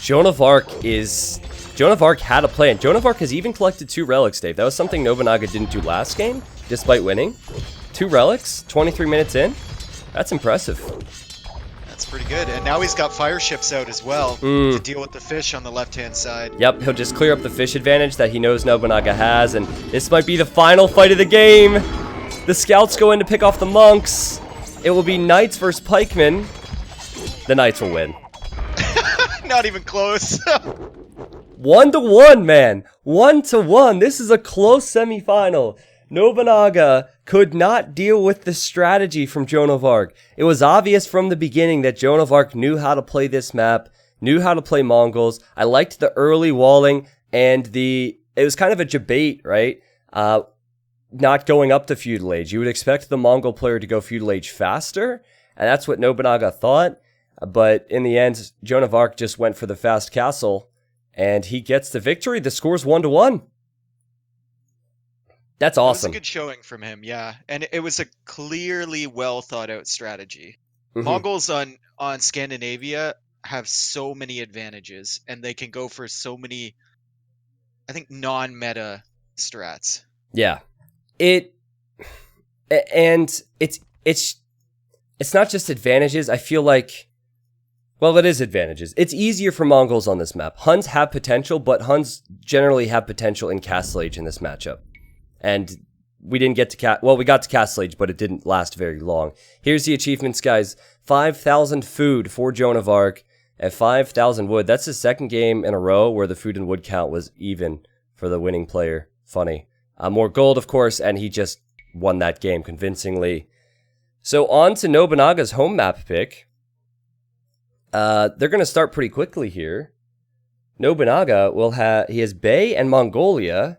Joan of Arc had a plan. Joan of Arc has even collected 2 relics, Dave. That was something Nobunaga didn't do last game, despite winning. 2 relics, 23 minutes in. That's impressive. That's pretty good. And now he's got fire ships out as well to deal with the fish on the left-hand side. Yep, he'll just clear up the fish advantage that he knows Nobunaga has, and this might be the final fight of the game. The scouts go in to pick off the monks. It will be knights versus pikemen. The knights will win. Not even close. 1-1, man. 1-1. This is a close semifinal. Nobunaga could not deal with the strategy from Joan of Arc. It was obvious from the beginning that Joan of Arc knew how to play this map, knew how to play Mongols. I liked the early walling and it was kind of a debate, right? Not going up to feudal age. You would expect the Mongol player to go feudal age faster, and that's what Nobunaga thought. But in the end, Joan of Arc just went for the fast castle, and he gets the victory. The score's 1-1. That's awesome. It was a good showing from him, yeah. And it was a clearly well thought out strategy. Mongols on Scandinavia have so many advantages, and they can go for so many, I think, non-meta strats. Yeah. It's not just advantages. I feel like, well, it is advantages. It's easier for Mongols on this map. Huns have potential, but Huns generally have potential in Castle Age in this matchup. And we didn't get to we got to Castle Age, but it didn't last very long. Here's the achievements, guys. 5,000 food for Joan of Arc and 5,000 wood. That's the second game in a row where the food and wood count was even for the winning player. Funny. More gold, of course, and he just won that game convincingly. So on to Nobunaga's home map pick. They're going to start pretty quickly here. Nobunaga he has Bay and Mongolia,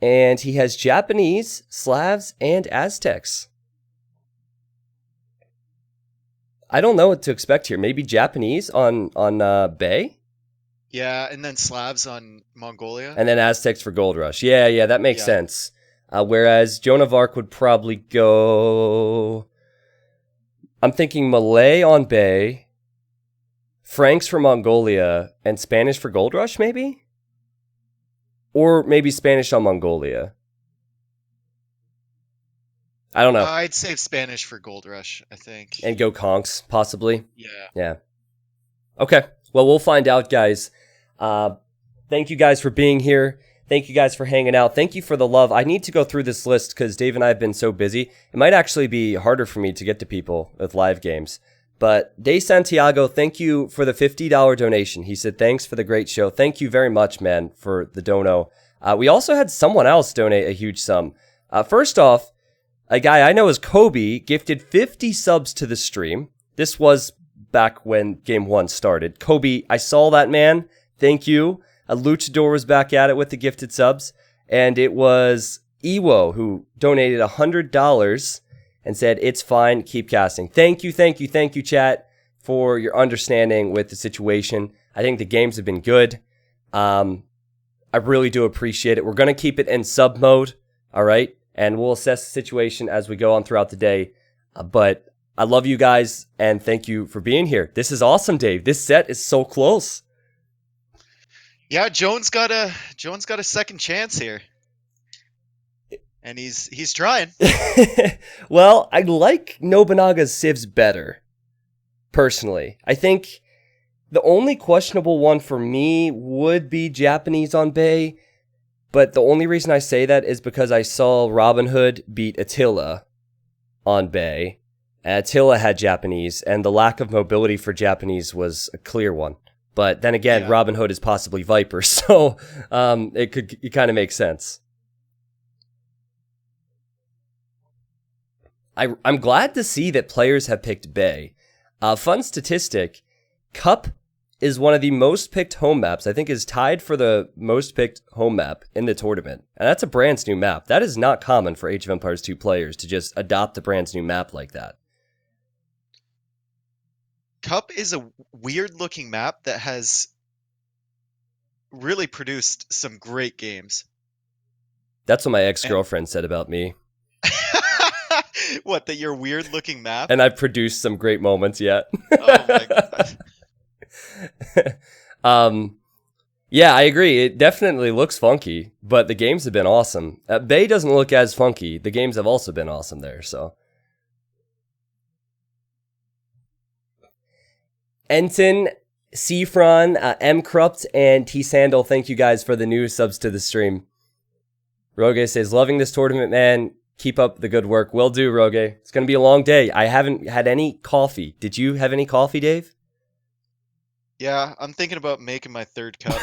and he has Japanese, Slavs, and Aztecs. I don't know what to expect here. Maybe Japanese on Bay? Yeah, and then Slavs on Mongolia. And then Aztecs for Gold Rush. Yeah, that makes sense. Whereas Joan of Arc would probably go... I'm thinking Malay on Bay, Franks for Mongolia, and Spanish for Gold Rush, maybe? Or maybe Spanish on Mongolia. I don't know. I'd save Spanish for Gold Rush, I think. And go Conks, possibly. Yeah. Okay. Well, we'll find out, guys. Thank you guys for being here. Thank you guys for hanging out. Thank you for the love. I need to go through this list because Dave and I have been so busy. It might actually be harder for me to get to people with live games. But De Santiago, thank you for the $50 donation. He said, thanks for the great show. Thank you very much, man, for the dono. We also had someone else donate a huge sum. First off, a guy I know as Kobe gifted 50 subs to the stream. This was back when Game 1 started. Kobe, I saw that, man. Thank you. A Luchador was back at it with the gifted subs. And it was Ewo who donated $100 and said, it's fine, keep casting. Thank you, chat, for your understanding with the situation. I think the games have been good. I really do appreciate it. We're going to keep it in sub mode, all right? And we'll assess the situation as we go on throughout the day. But I love you guys, and thank you for being here. This is awesome, Dave. This set is so close. Yeah, Joan's got a second chance here. And he's trying. Well, I like Nobunaga's civs better, personally. I think the only questionable one for me would be Japanese on Bay, but the only reason I say that is because I saw Robin Hood beat Attila on Bay. Attila had Japanese, and the lack of mobility for Japanese was a clear one. But then again, yeah. Robin Hood is possibly Viper, so it kind of makes sense. I'm glad to see that players have picked Bay. Fun statistic, Cup is one of the most picked home maps. I think is tied for the most picked home map in the tournament. And that's a brand new map. That is not common for Age of Empires 2 players to just adopt a brand new map like that. Cup is a weird-looking map that has really produced some great games. That's what my ex-girlfriend said about me. What, that you're weird-looking map? And I've produced some great moments yet. Oh my god. Yeah, I agree. It definitely looks funky, but the games have been awesome. Bay doesn't look as funky. The games have also been awesome there, so. Enton, Cfron, M. Krupt, and T. Sandal, thank you guys for the new subs to the stream. Roge says, loving this tournament, man. Keep up the good work. Will do, Roge. It's going to be a long day. I haven't had any coffee. Did you have any coffee, Dave? Yeah, I'm thinking about making my third cup.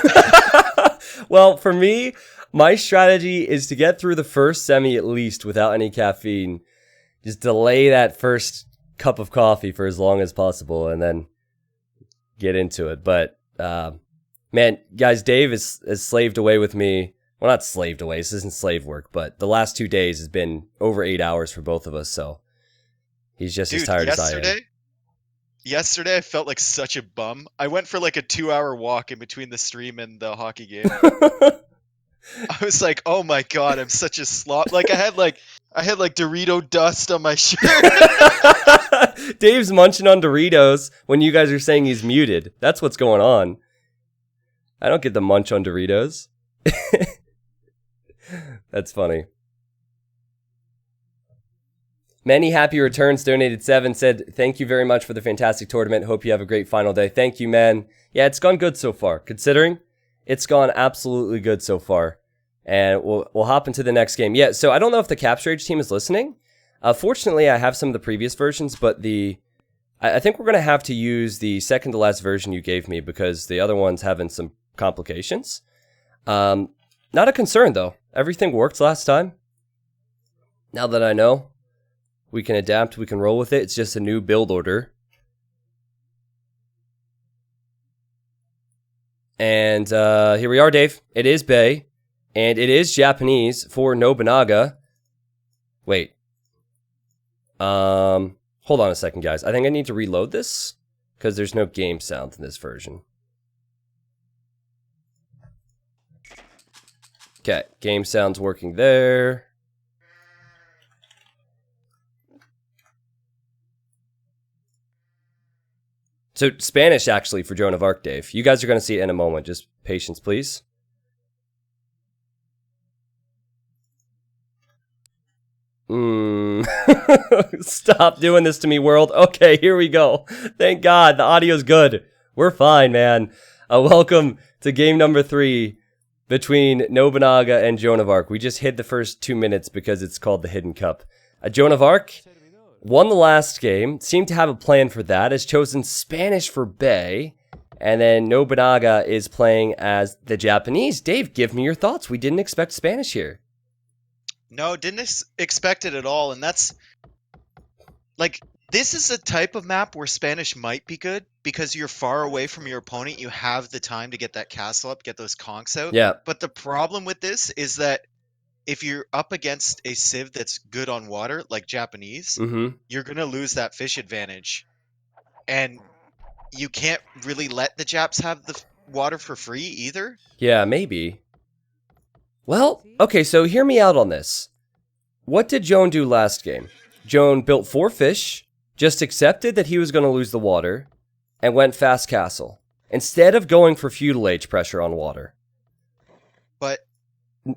Well, for me, my strategy is to get through the first semi at least without any caffeine. Just delay that first cup of coffee for as long as possible and then get into it. But, man, guys, Dave is slaved away with me. Well, not slaved away. This isn't slave work, but the last 2 days has been over 8 hours for both of us, so he's just as tired as I am. Yesterday, I felt like such a bum. I went for like a 2-hour walk in between the stream and the hockey game. I was like, "Oh my god, I'm such a slob." Like I had like Dorito dust on my shirt. Dave's munching on Doritos when you guys are saying he's muted. That's what's going on. I don't get the munch on Doritos. That's funny. Many happy returns donated 7, said, thank you very much for the fantastic tournament. Hope you have a great final day. Thank you, man. Yeah, it's gone good so far. Considering it's gone absolutely good so far. And we'll hop into the next game. Yeah, so I don't know if the Capture Age team is listening. Fortunately, I have some of the previous versions, but I think we're going to have to use the second to last version you gave me because the other one's having some complications. Not a concern, though. Everything worked last time. Now that I know, we can adapt, we can roll with it. It's just a new build order. And here we are, Dave. It is Bay, and it is Japanese for Nobunaga. Wait. Hold on a second, guys. I think I need to reload this because there's no game sound in this version. Okay, game sound's working there. So Spanish, actually, for Joan of Arc, Dave. You guys are going to see it in a moment. Just patience, please. Stop doing this to me, world. Okay, here we go. Thank God, the audio's good. We're fine, man. Welcome to game number 3 between Nobunaga and Joan of Arc. We just hid the first 2 minutes because it's called the Hidden Cup. Joan of Arc, won the last game, seemed to have a plan for that, has chosen Spanish for Bay, and then Nobunaga is playing as the Japanese. Dave, give me your thoughts. We didn't expect Spanish here. No, didn't expect it at all, and that's like this is a type of map where Spanish might be good because you're far away from your opponent. You have the time to get that castle up, get those conks out. Yeah. But the problem with this is that if you're up against a civ that's good on water, like Japanese, you're gonna lose that fish advantage, and you can't really let the Japs have the water for free either. Yeah, maybe. Well, okay, so hear me out on this. What did Joan do last game? Joan built 4 fish, just accepted that he was going to lose the water, and went fast castle, instead of going for feudal age pressure on water. But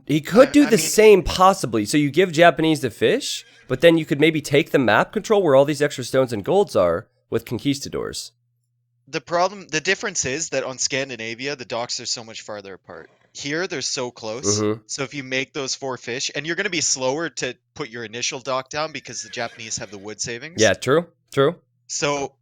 he could do the same possibly. So you give Japanese the fish, but then you could maybe take the map control where all these extra stones and golds are with conquistadors. The difference is that on Scandinavia, the docks are so much farther apart. Here, they're so close. So if you make those 4 fish, and you're going to be slower to put your initial dock down because the Japanese have the wood savings. Yeah, true. So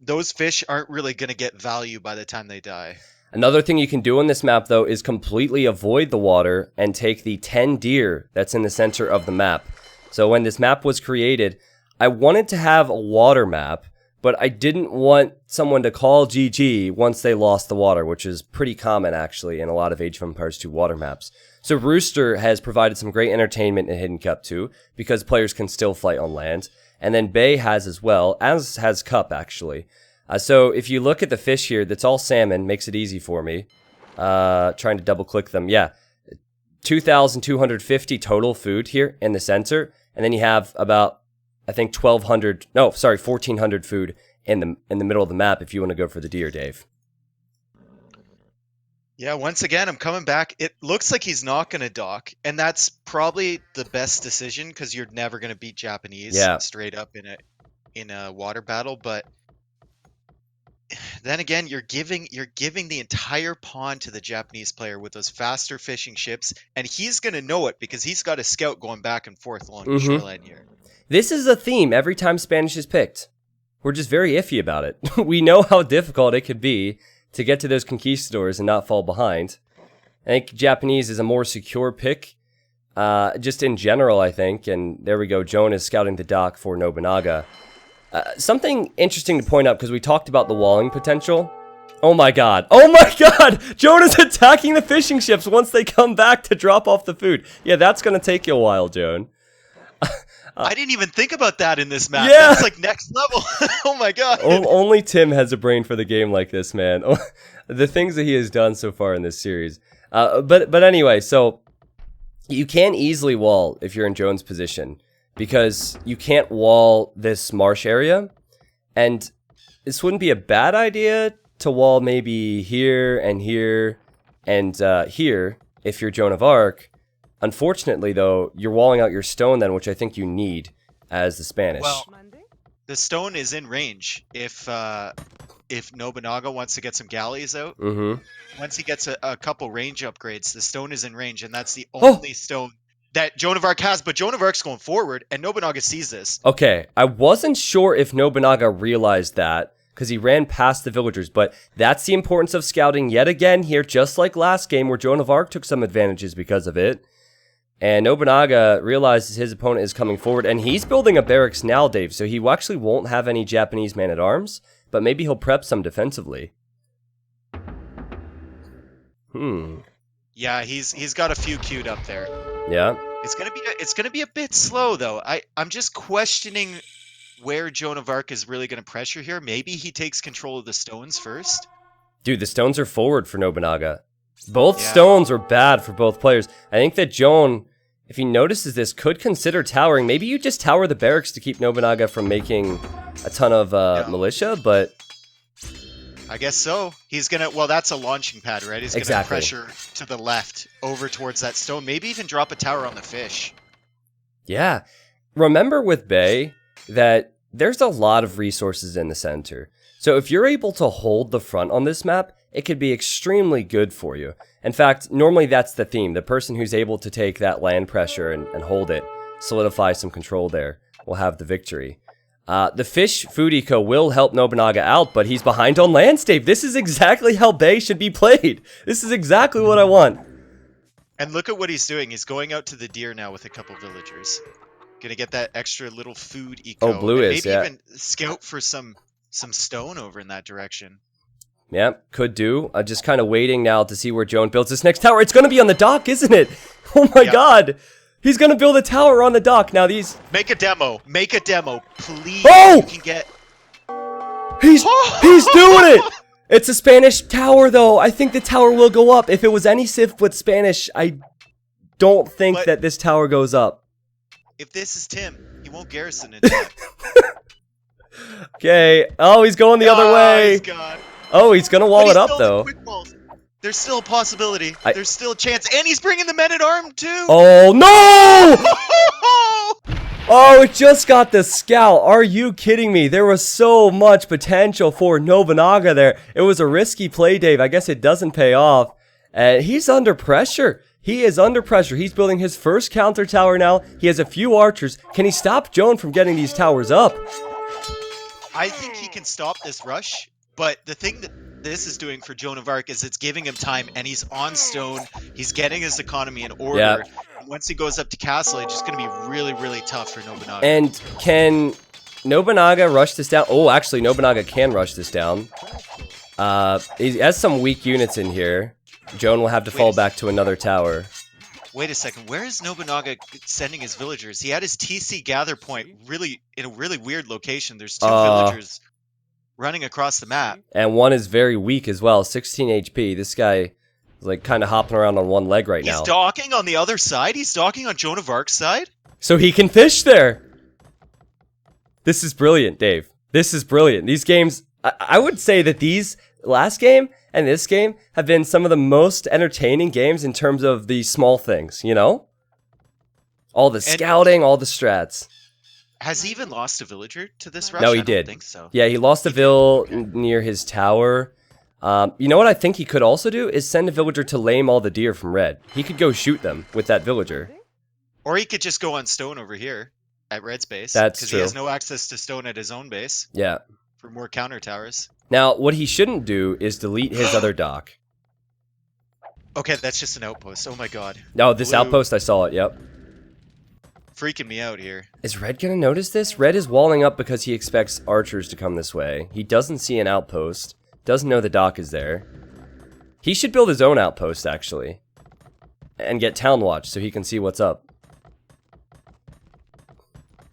those fish aren't really going to get value by the time they die. Another thing you can do on this map, though, is completely avoid the water and take the 10 deer that's in the center of the map. So when this map was created, I wanted to have a water map, but I didn't want someone to call GG once they lost the water, which is pretty common, actually, in a lot of Age of Empires 2 water maps. So Rooster has provided some great entertainment in Hidden Cup 2, because players can still fight on land. And then Bay has as well, as has Cup, actually. So if you look at the fish here, that's all salmon, makes it easy for me. Trying to double-click them, yeah. 2,250 total food here in the center, and then you have about, I think 1,400 food in the middle of the map if you want to go for the deer, Dave. Yeah, once again, I'm coming back. It looks like he's not going to dock, and that's probably the best decision because you're never going to beat Japanese straight up in a water battle. But then again, you're giving the entire pond to the Japanese player with those faster fishing ships, and he's going to know it because he's got a scout going back and forth along the shoreline here. This is a theme every time Spanish is picked. We're just very iffy about it. We know how difficult it could be to get to those conquistadors and not fall behind. I think Japanese is a more secure pick, just in general, I think. And there we go, Joan is scouting the dock for Nobunaga. Something interesting to point out, because we talked about the walling potential. Oh my god, Joan is attacking the fishing ships once they come back to drop off the food. Yeah, that's going to take you a while, Joan. I didn't even think about that in this map. Yeah. That's like next level. Oh my god. Only Tim has a brain for the game like this, man. The things that he has done so far in this series. But anyway, so you can easily wall if you're in Joan's position, because you can't wall this marsh area. And this wouldn't be a bad idea to wall maybe here and here and here if you're Joan of Arc. Unfortunately, though, you're walling out your stone then, which I think you need as the Spanish. Well, the stone is in range if Nobunaga wants to get some galleys out. Once he gets a couple range upgrades, the stone is in range, and that's the only stone that Joan of Arc has. But Joan of Arc's going forward, and Nobunaga sees this. Okay, I wasn't sure if Nobunaga realized that, because he ran past the villagers, but that's the importance of scouting yet again here, just like last game where Joan of Arc took some advantages because of it. And Nobunaga realizes his opponent is coming forward, and he's building a barracks now, Dave, so he actually won't have any Japanese man-at-arms, but maybe he'll prep some defensively. Yeah, he's got a few queued up there. Yeah. It's gonna be a bit slow though. I'm just questioning where Joan of Arc is really gonna pressure here. Maybe he takes control of the stones first. Dude, the stones are forward for Nobunaga. Both stones are bad for both players. I think that Joan, if he notices this, could consider towering. Maybe you just tower the barracks to keep Nobunaga from making a ton of militia, but... I guess so. He's gonna, well, that's a launching pad, right? He's gonna pressure to the left, over towards that stone. Maybe even drop a tower on the fish. Yeah. Remember with Bay that there's a lot of resources in the center. So if you're able to hold the front on this map, it could be extremely good for you. In fact, normally that's the theme. The person who's able to take that land pressure and hold it, solidify some control there. will have the victory. The fish food eco will help Nobunaga out, but he's behind on land state. This is exactly how Bay should be played. This is exactly what I want. And look at what he's doing. He's going out to the deer now with a couple villagers. Gonna get that extra little food eco. Oh, Blue and is, maybe yeah. even scout for some stone over in that direction. Yeah, could do. Just kind of waiting now to see where Joan builds this next tower. It's going to be on the dock, isn't it? Oh my god. He's going to build a tower on the dock. Now these... Make a demo. Make a demo. Please. Oh! You can get... He's doing it! It's a Spanish tower, though. I think the tower will go up. If it was any Civ with Spanish, I don't think that this tower goes up. If this is Tim, he won't garrison it. Okay. Oh, he's going the other way. He's gone. Oh, he's going to wall it up, though. There's still a possibility. There's still a chance. And he's bringing the men-at-arms, too. Oh, no! Oh, it just got the scout. Are you kidding me? There was so much potential for Nobunaga there. It was a risky play, Dave. I guess it doesn't pay off. And he's under pressure. He is under pressure. He's building his first counter tower now. He has a few archers. Can he stop Joan from getting these towers up? I think he can stop this rush. But the thing that this is doing for Joan of Arc is it's giving him time, and he's on stone. He's getting his economy in order. Yeah. And once he goes up to Castle Age, it's going to be really, really tough for Nobunaga. And can Nobunaga rush this down? Oh, actually, Nobunaga can rush this down. He has some weak units in here. Joan will have to fall back to another tower. Wait a second. Where is Nobunaga sending his villagers? He had his TC gather point in a really weird location. There's two villagers running across the map. And one is very weak as well, 16 HP. This guy is like kind of hopping around on one leg right now. He's docking on the other side? He's docking on Joan of Arc's side? So he can fish there! This is brilliant, Dave. This is brilliant. These games, I would say that these last game and this game have been some of the most entertaining games in terms of the small things, you know? All the scouting, all the strats. Has he even lost a villager to this rush? No, he I did. don't think so. Yeah, he lost a vill near his tower. You know what I think he could also do is send a villager to lame all the deer from red. He could go shoot them with that villager. Or he could just go on stone over here at red's base. That's true. Because he has no access to stone at his own base. Yeah. For more counter towers. Now, what he shouldn't do is delete his other dock. Okay, that's just an outpost. Oh my god. No, this outpost, I saw it, yep. Freaking me out here. Is Red gonna notice this? Red is walling up because he expects archers to come this way. He doesn't see an outpost. Doesn't know the dock is there. He should build his own outpost, actually. And get town watch so he can see what's up.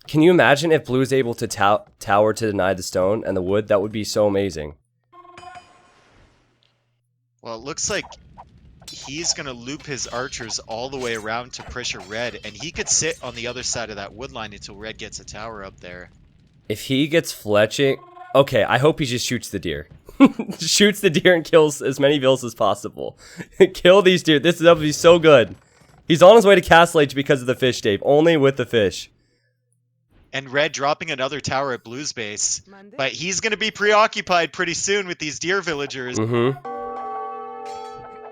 Can you imagine if Blue is able to tower to deny the stone and the wood? That would be so amazing. Well, it looks like he's going to loop his archers all the way around to pressure red, and he could sit on the other side of that wood line until red gets a tower up there. If he gets fletching... Okay, I hope he just shoots the deer. Shoots the deer and kills as many vills as possible. Kill these deer. This is going to be so good. He's on his way to Castle Age because of the fish, Dave. Only with the fish. And red dropping another tower at Blue's base. But he's going to be preoccupied pretty soon with these deer villagers. Mm-hmm.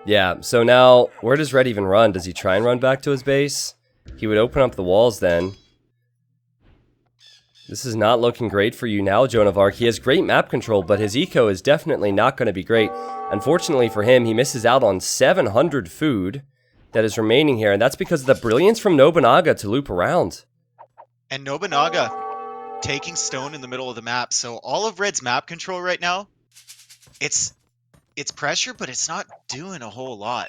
Yeah, so now, where does Red even run? Does he try and run back to his base? He would open up the walls then. This is not looking great for you now, Joan of Arc. He has great map control, but his eco is definitely not going to be great. Unfortunately for him, he misses out on 700 food that is remaining here, and that's because of the brilliance from Nobunaga to loop around. And Nobunaga taking stone in the middle of the map. So all of Red's map control right now, it's pressure, but it's not doing a whole lot.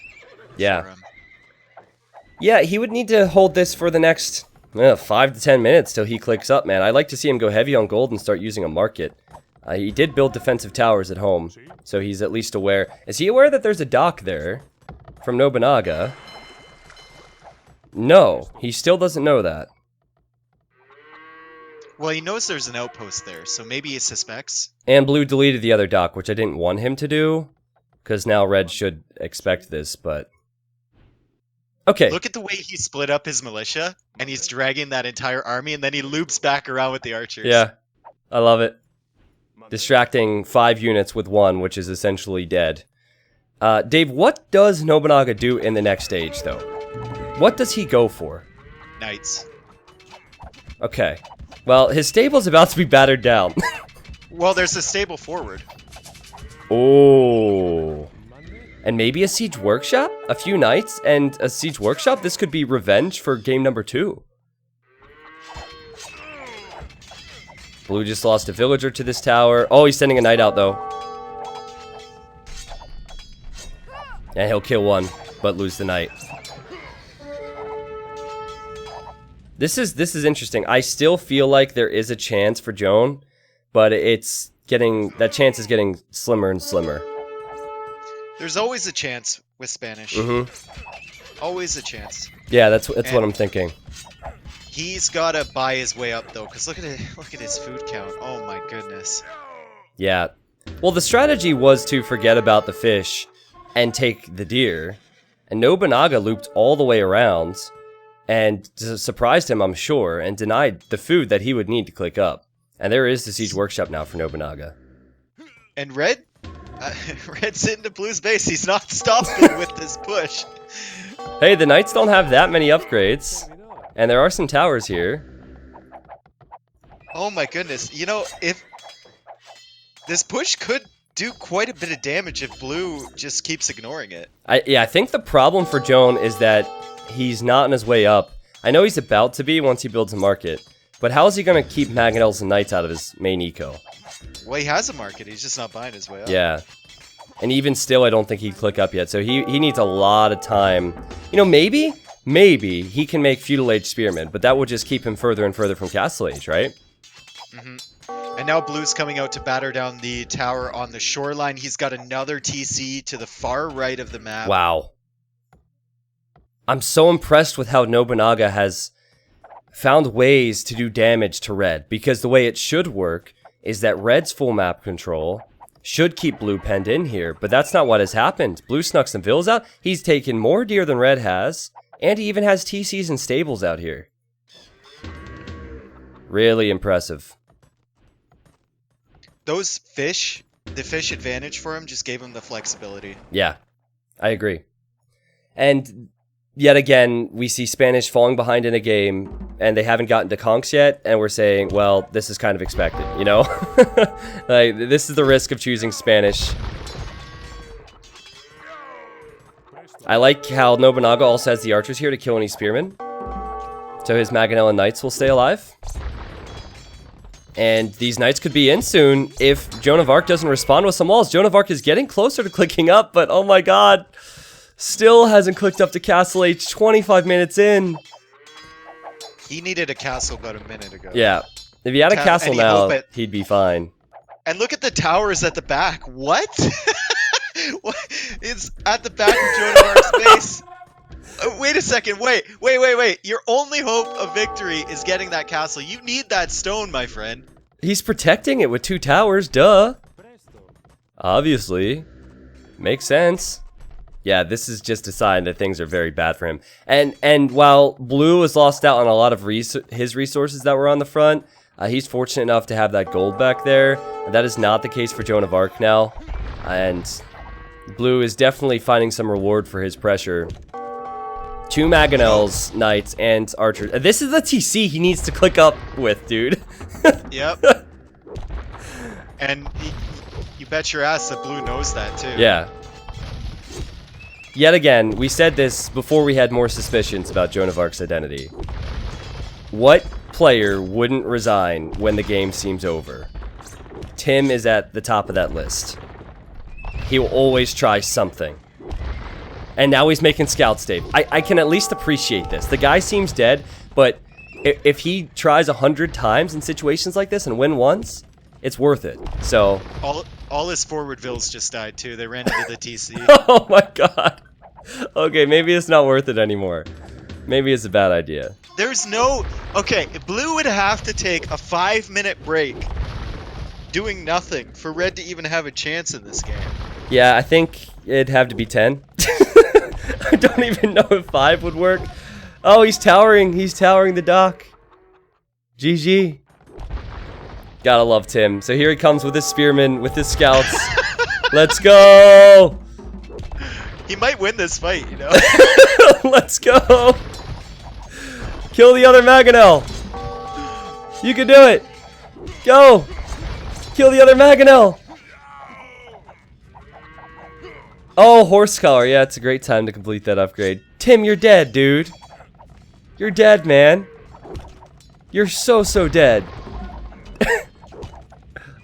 Yeah. Yeah, he would need to hold this for the next 5 to 10 minutes till he clicks up, man. I'd like to see him go heavy on gold and start using a market. He did build defensive towers at home, so he's at least aware. Is he aware that there's a dock there from Nobunaga? No, he still doesn't know that. Well, he knows there's an outpost there, so maybe he suspects. And Blue deleted the other dock, which I didn't want him to do, because now Red should expect this, but... Okay. Look at the way he split up his militia, and he's dragging that entire army, and then he loops back around with the archers. Yeah, I love it. Distracting 5 units with 1, which is essentially dead. Dave, what does Nobunaga do in the next stage, though? What does he go for? Knights. Okay. Well, his stable's about to be battered down. Well, there's a stable forward. Oh. And maybe a siege workshop? A few knights and a siege workshop? This could be revenge for game number 2. Blue just lost a villager to this tower. Oh, he's sending a knight out, though. And he'll kill one, but lose the knight. This is interesting. I still feel like there is a chance for Joan, but that chance is getting slimmer and slimmer. There's always a chance with Spanish. Always a chance. Yeah, that's what I'm thinking. He's gotta buy his way up though, because look at his food count. Oh my goodness. Yeah. Well, the strategy was to forget about the fish and take the deer. And Nobunaga looped all the way around and surprised him, I'm sure, and denied the food that he would need to click up. And there is the siege workshop now for Nobunaga. And Red's into Blue's base. He's not stopping with this push. Hey, the knights don't have that many upgrades. And there are some towers here. Oh my goodness. You know, if this push could do quite a bit of damage if Blue just keeps ignoring it. I think the problem for Joan is that he's not on his way up. I know he's about to be once he builds a market. But how is he going to keep Mangonels and Knights out of his main eco? Well, he has a market. He's just not buying his way up. Yeah. And even still, I don't think he'd click up yet. So he needs a lot of time. You know, maybe he can make Feudal Age Spearmen, but that would just keep him further and further from Castle Age, right? And now Blue's coming out to batter down the tower on the shoreline. He's got another TC to the far right of the map. Wow. I'm so impressed with how Nobunaga has found ways to do damage to Red, because the way it should work is that Red's full map control should keep Blue penned in here, but that's not what has happened. Blue snuck some villas out. He's taken more deer than Red has, and he even has TCs and stables out here. Really impressive. Those fish, the fish advantage for him just gave him the flexibility. Yeah, I agree. And yet again, we see Spanish falling behind in a game, and they haven't gotten to conks yet, and we're saying, well, this is kind of expected, you know? Like, this is the risk of choosing Spanish. I like how Nobunaga also has the archers here to kill any spearmen, so his Maganella Knights will stay alive. And these Knights could be in soon if Joan of Arc doesn't respond with some walls. Joan of Arc is getting closer to clicking up, but oh my god. Still hasn't clicked up to Castle H 25 minutes in. He needed a castle about a minute ago. Yeah. If he had a castle now, he'd be fine. And look at the towers at the back. What? What? It's at the back of Joan of Arc's base. Wait a second. Wait. Your only hope of victory is getting that castle. You need that stone, my friend. He's protecting it with 2 towers, duh. Obviously. Makes sense. Yeah, this is just a sign that things are very bad for him. And while Blue has lost out on a lot of his resources that were on the front, he's fortunate enough to have that gold back there. That is not the case for Joan of Arc now. And Blue is definitely finding some reward for his pressure. 2 Mangonels, Knights, and Archers. This is the TC he needs to click up with, dude. Yep. And you bet your ass that Blue knows that, too. Yeah. Yet again, we said this before we had more suspicions about Joan of Arc's identity. What player wouldn't resign when the game seems over? Tim is at the top of that list. He will always try something. And now he's making scout stave. I can at least appreciate this. The guy seems dead, but if he tries 100 times in situations like this and win once, it's worth it. So all his forward vills just died too. They ran into the TC. Oh my god. Okay, maybe it's not worth it anymore. Maybe it's a bad idea. There's no... Okay, Blue would have to take a 5-minute break doing nothing for Red to even have a chance in this game. Yeah, I think it'd have to be 10. I don't even know if 5 would work. Oh, he's towering. He's towering the dock. GG. Gotta love Tim. So here he comes with his spearmen, with his scouts. Let's go! He might win this fight, you know? Let's go! Kill the other Mangonel! You can do it. Go. Kill the other Mangonel. Oh, horse collar. Yeah, it's a great time to complete that upgrade. Tim, you're dead, dude. You're dead, man. You're so dead.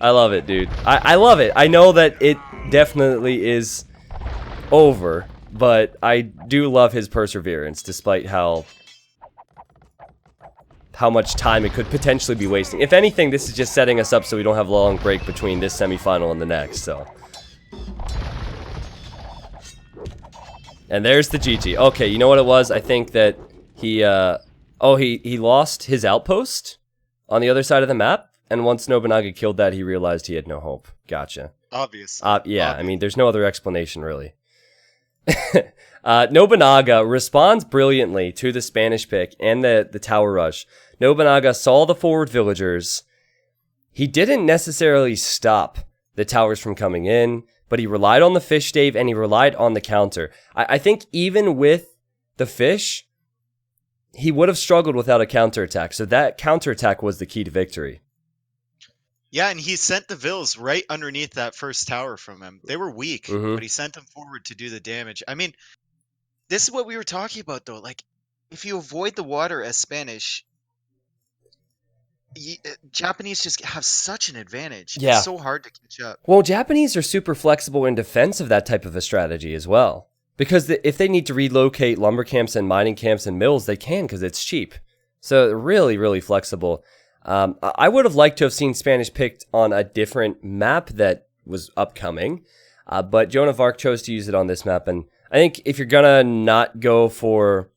I love it, dude. I love it. I know that it definitely is over, but I do love his perseverance, despite how much time it could potentially be wasting. If anything, this is just setting us up so we don't have a long break between this semifinal and the next, so. And there's the GG. Okay, you know what it was? I think that he lost his outpost on the other side of the map, and once Nobunaga killed that, he realized he had no hope. Gotcha. Obvious. Yeah, Obvious. I mean, there's no other explanation, really. Nobunaga responds brilliantly to the Spanish pick and the tower rush. Nobunaga saw the forward villagers. He didn't necessarily stop the towers from coming in, but he relied on the fish stave and he relied on the counter. I think even with the fish, he would have struggled without a counterattack. So that counterattack was the key to victory. Yeah, and he sent the Vills right underneath that first tower from him. They were weak, but he sent them forward to do the damage. I mean, this is what we were talking about, though. Like, if you avoid the water as Spanish, Japanese just have such an advantage. Yeah. It's so hard to catch up. Well, Japanese are super flexible in defense of that type of a strategy as well. Because if they need to relocate lumber camps and mining camps and mills, they can because it's cheap. So really, really flexible. I would have liked to have seen Spanish picked on a different map that was upcoming. But Joan of Arc chose to use it on this map. And I think if you're going to not go for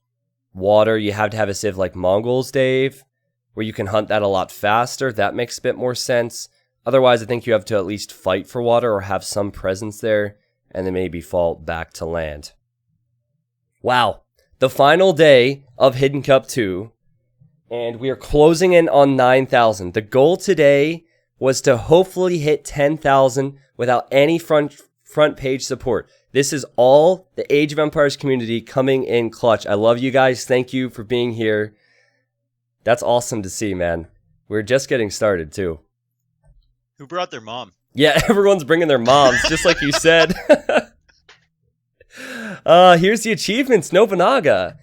water, you have to have a civ like Mongols, Dave, where you can hunt that a lot faster. That makes a bit more sense. Otherwise, I think you have to at least fight for water or have some presence there and then maybe fall back to land. Wow. The final day of Hidden Cup 2. And we are closing in on 9,000. The goal today was to hopefully hit 10,000 without any front page support. This is all the Age of Empires community coming in clutch. I love you guys. Thank you for being here. That's awesome to see, man. We're just getting started, too. Who brought their mom? Yeah, everyone's bringing their moms, just like you said. Here's the achievements. Nobunaga.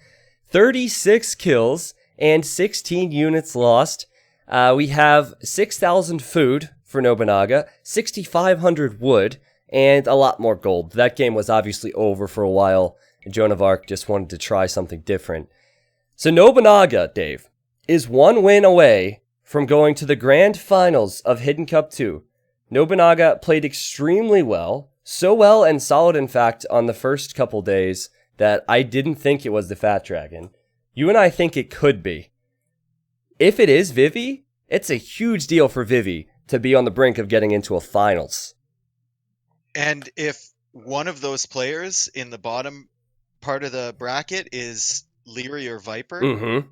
36 kills and 16 units lost. We have 6,000 food for Nobunaga, 6,500 wood, and a lot more gold. That game was obviously over for a while, and Joan of Arc just wanted to try something different. So Nobunaga, Dave, is one win away from going to the grand finals of Hidden Cup 2. Nobunaga played extremely well, so well and solid, in fact, on the first couple days that I didn't think it was the Fat Dragon. You and I think it could be. If it is Vivi, it's a huge deal for Vivi to be on the brink of getting into a finals. And if one of those players in the bottom part of the bracket is Leary or Viper,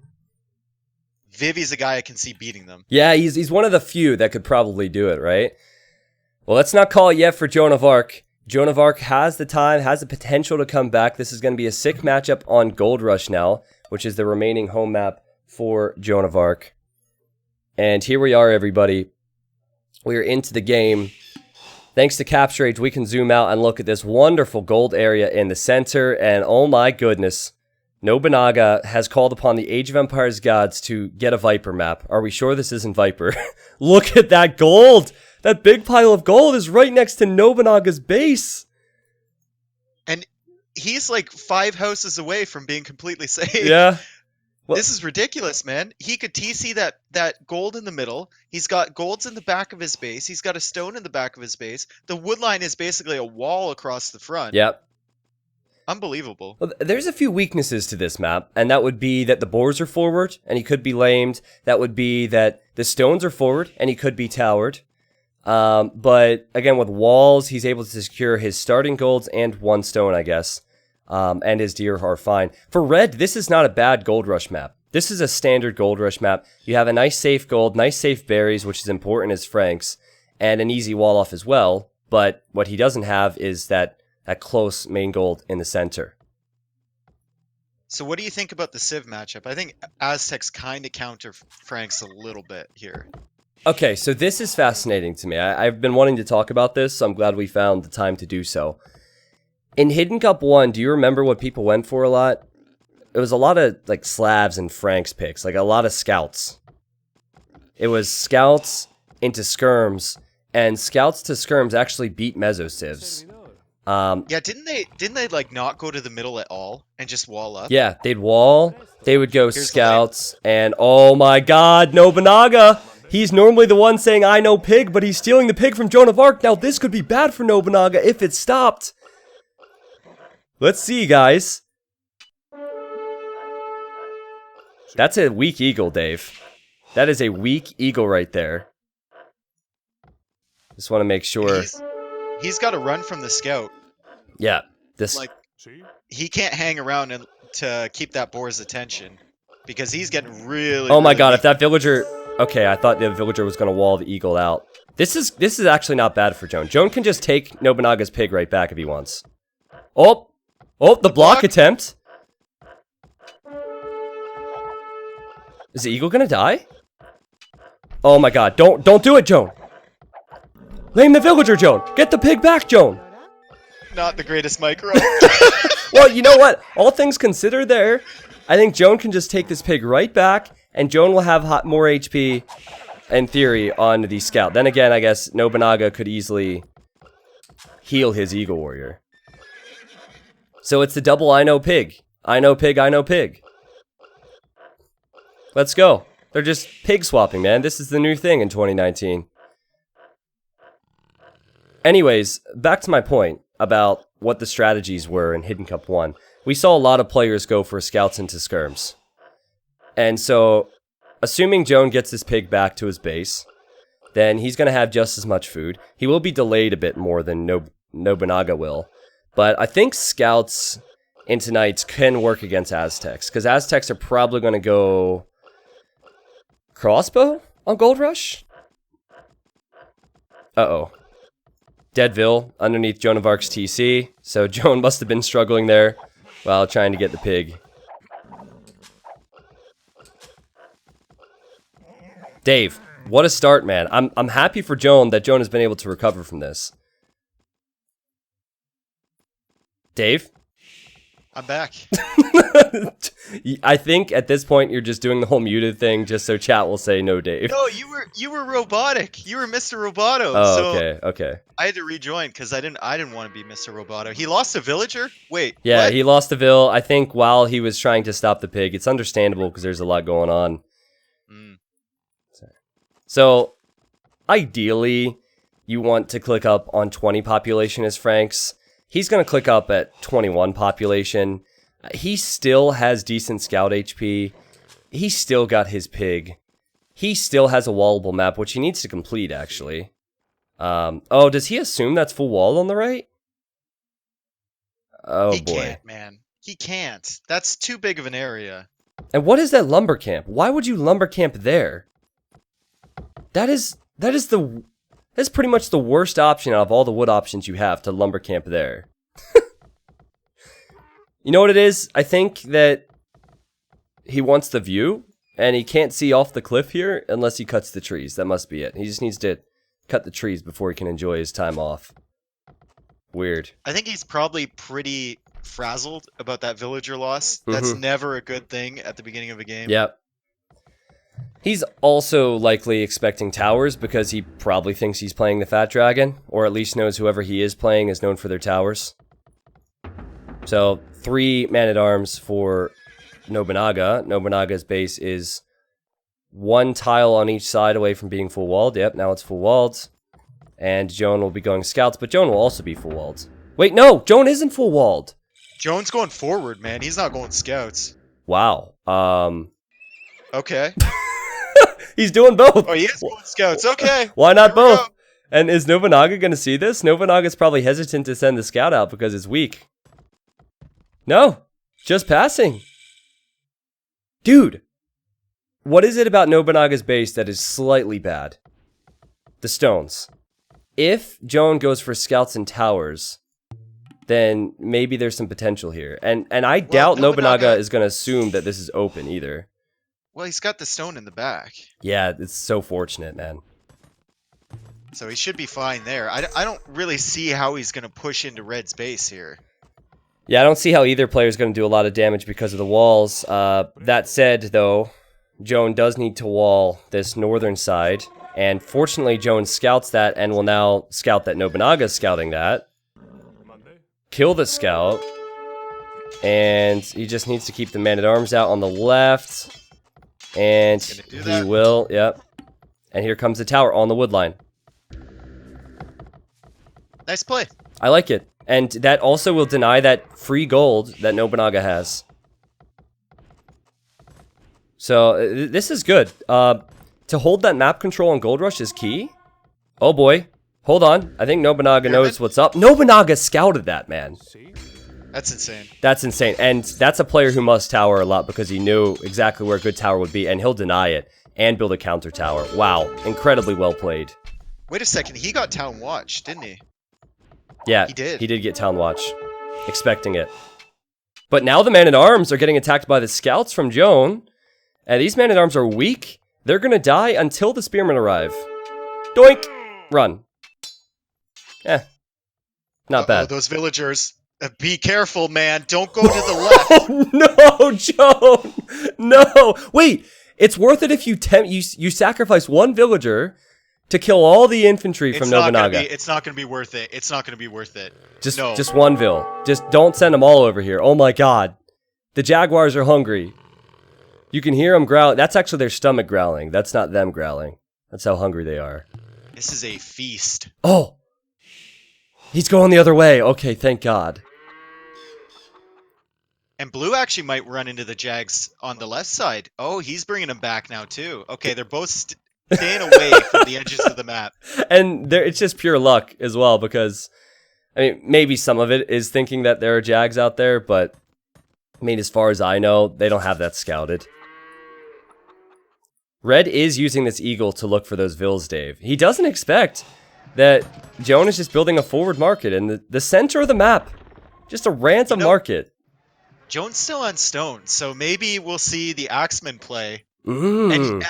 Vivi's a guy I can see beating them. Yeah, he's one of the few that could probably do it, right? Well, let's not call it yet for Joan of Arc. Joan of Arc has the time, has the potential to come back. This is going to be a sick matchup on Gold Rush now, which is the remaining home map for Joan of Arc. And here we are, everybody. We are into the game. Thanks to Capture Age, we can zoom out and look at this wonderful gold area in the center. And oh my goodness, Nobunaga has called upon the Age of Empires gods to get a Viper map. Are we sure this isn't Viper? Look at that gold! That big pile of gold is right next to Nobunaga's base. And he's like 5 houses away from being completely safe. Yeah. Well, this is ridiculous, man. He could TC that gold in the middle. He's got golds in the back of his base. He's got a stone in the back of his base. The wood line is basically a wall across the front. Yep. Unbelievable. Well, there's a few weaknesses to this map, and that would be that the boars are forward, and he could be lamed. That would be that the stones are forward, and he could be towered. But again, with walls, he's able to secure his starting golds and 1 stone, I guess. And his deer are fine. For red, this is not a bad gold rush map. This is a standard gold rush map. You have a nice safe gold, nice safe berries, which is important as Franks, and an easy wall off as well. But what he doesn't have is that close main gold in the center. So what do you think about the Civ matchup? I think Aztecs kind of counter Franks a little bit here. Okay, so this is fascinating to me. I've been wanting to talk about this, so I'm glad we found the time to do so. In Hidden Cup 1, do you remember what people went for a lot? It was a lot of, like, Slavs and Franks picks, like a lot of scouts. It was scouts into skirms, and scouts to skirms actually beat Meso-Civs. Yeah, didn't they like not go to the middle at all and just wall up? Yeah, they'd wall, they would go scouts, and oh my god, Nobunaga! He's normally the one saying, I know pig, but he's stealing the pig from Joan of Arc. Now this could be bad for Nobunaga if it's stopped. Let's see, guys. That's a weak eagle, Dave. That is a weak eagle right there. Just want to make sure. He's got to run from the scout. Yeah, this. Like, he can't hang around and to keep that boar's attention because he's getting really. Oh my god! weak. If that villager. Okay, I thought the villager was gonna wall the eagle out. This is actually not bad for Joan. Joan can just take Nobunaga's pig right back if he wants. Oh, the block attempt. Is the eagle gonna die? Oh my god! Don't do it, Joan. Lame the villager, Joan. Get the pig back, Joan. Not the greatest micro. Well, you know what? All things considered there, I think Joan can just take this pig right back, and Joan will have more HP, in theory, on the scout. Then again, I guess Nobunaga could easily heal his eagle warrior. So it's the double I know pig. I know pig, I know pig. Let's go. They're just pig swapping, man. This is the new thing in 2019. Anyways, back to my point about what the strategies were in Hidden Cup 1. We saw a lot of players go for scouts into skirms. And so, assuming Joan gets his pig back to his base, then he's going to have just as much food. He will be delayed a bit more than Nobunaga will. But I think scouts into knights can work against Aztecs, because Aztecs are probably going to go crossbow on Gold Rush? Uh-oh. Deadville underneath Joan of Arc's TC, so Joan must have been struggling there while trying to get the pig. Dave, what a start, man. I'm happy for Joan that Joan has been able to recover from this. Dave? I'm back. I think at this point you're just doing the whole muted thing just so chat will say no, Dave. No, you were robotic. You were Mr. Roboto. Oh, so okay. I had to rejoin because I didn't want to be Mr. Roboto. He lost a villager? Wait. Yeah, what? he lost the Ville, I think, while he was trying to stop the pig. It's understandable because there's a lot going on. Mm. So, ideally, you want to click up on 20 population as Franks. He's going to click up at 21 population. He still has decent scout HP. He's still got his pig. He still has a wallable map, which he needs to complete, actually. Oh, does he assume that's full wall on the right? Oh, He boy. can't, man. He can't. That's too big of an area. And what is that lumber camp? Why would you lumber camp there? That's pretty much the worst option out of all the wood options you have to lumber camp there. You know what it is? I think that he wants the view, and he can't see off the cliff here unless he cuts the trees. That must be it. He just needs to cut the trees before he can enjoy his time off. Weird. I think he's probably pretty frazzled about that villager loss. That's never a good thing at the beginning of a game. Yep. He's also likely expecting towers because he probably thinks he's playing the Fat Dragon, or at least knows whoever he is playing is known for their towers. So, 3 man-at-arms for Nobunaga. Nobunaga's base is 1 tile on each side away from being full-walled. Yep, now it's full-walled. And Joan will be going scouts, but Joan will also be full-walled. Wait, no! Joan isn't full-walled! Joan's going forward, man. He's not going scouts. Wow. Okay. He's doing both! Oh, he is going scouts. Okay. Why not Here we both? go. And is Nobunaga gonna see this? Nobunaga's probably hesitant to send the scout out because it's weak. No, just passing. Dude, what is it about Nobunaga's base that is slightly bad? The stones. If Joan goes for scouts and towers, then maybe there's some potential here. And I doubt Nobunaga is going to assume that this is open either. Well, he's got the stone in the back. Yeah, it's so fortunate, man. So he should be fine there. I don't really see how he's going to push into Red's base here. Yeah, I don't see how either player is going to do a lot of damage because of the walls. That said, though, Joan does need to wall this northern side. And fortunately, Joan scouts that and will now scout that Nobunaga is scouting that. Kill the scout. And he just needs to keep the man-at-arms out on the left. And he will, yep. And here comes the tower on the wood line. Nice play. I like it. And that also will deny that free gold that Nobunaga has. So, this is good. To hold that map control on Gold Rush is key. Oh boy. Hold on. I think Nobunaga knows what's up. Nobunaga scouted that, man. That's insane. That's insane. And that's a player who must tower a lot because he knew exactly where a good tower would be. And he'll deny it and build a counter tower. Wow. Incredibly well played. Wait a second. He got Town Watch, didn't he? Yeah, he did. He did get Town Watch. Expecting it. But now the man-at-arms are getting attacked by the scouts from Joan. And these man-at-arms are weak. They're going to die until the spearmen arrive. Doink! Run. Not bad. Those villagers. Be careful, man. Don't go to the left. Oh, no, Joan! No! Wait! It's worth it if you sacrifice one villager to kill all the infantry from Nobunaga. It's not going to be worth it. It's not going to be worth it. Just one vill. Just don't send them all over here. Oh my god. The jaguars are hungry. You can hear them growl. That's actually their stomach growling. That's not them growling. That's how hungry they are. This is a feast. Oh! He's going the other way. Okay, thank God. And Blue actually might run into the Jags on the left side. Oh, he's bringing them back now too. Okay, they're both staying away from the edges of the map. And it's just pure luck as well because, I mean, maybe some of it is thinking that there are Jags out there, but, I mean, as far as I know, they don't have that scouted. Red is using this eagle to look for those vills, Dave. He doesn't expect that Joan is just building a forward market in the center of the map. Just a random market. Joan's still on stone, so maybe we'll see the Axeman play. Mm. And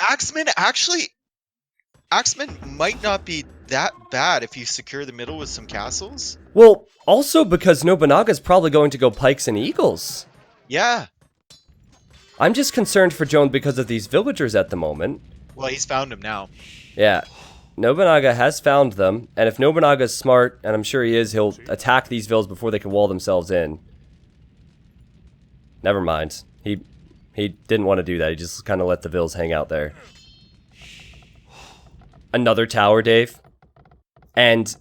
Axeman might not be that bad if you secure the middle with some castles. Well, also because Nobunaga's probably going to go pikes and eagles. Yeah. I'm just concerned for Joan because of these villagers at the moment. Well, he's found them now. Yeah. Nobunaga has found them, and if Nobunaga's smart, and I'm sure he is, he'll attack these villas before they can wall themselves in. Never mind. He didn't want to do that. He just kind of let the villas hang out there. Another tower, Dave. And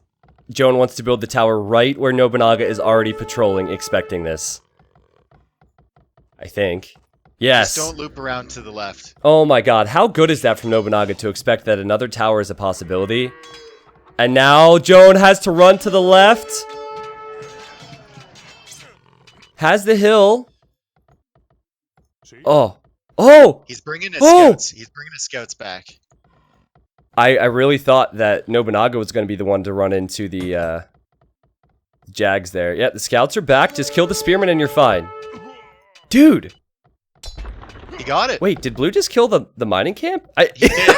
Joan wants to build the tower right where Nobunaga is already patrolling, expecting this. I think. Yes. Just don't loop around to the left. Oh my god, how good is that from Nobunaga to expect that another tower is a possibility? And now Joan has to run to the left. Has the hill. Oh. Oh! He's bringing his scouts. He's bringing his scouts back. I really thought that Nobunaga was going to be the one to run into the Jags there. Yeah, the scouts are back. Just kill the spearmen and you're fine. Dude! He got it. Wait, did Blue just kill the mining camp? He did.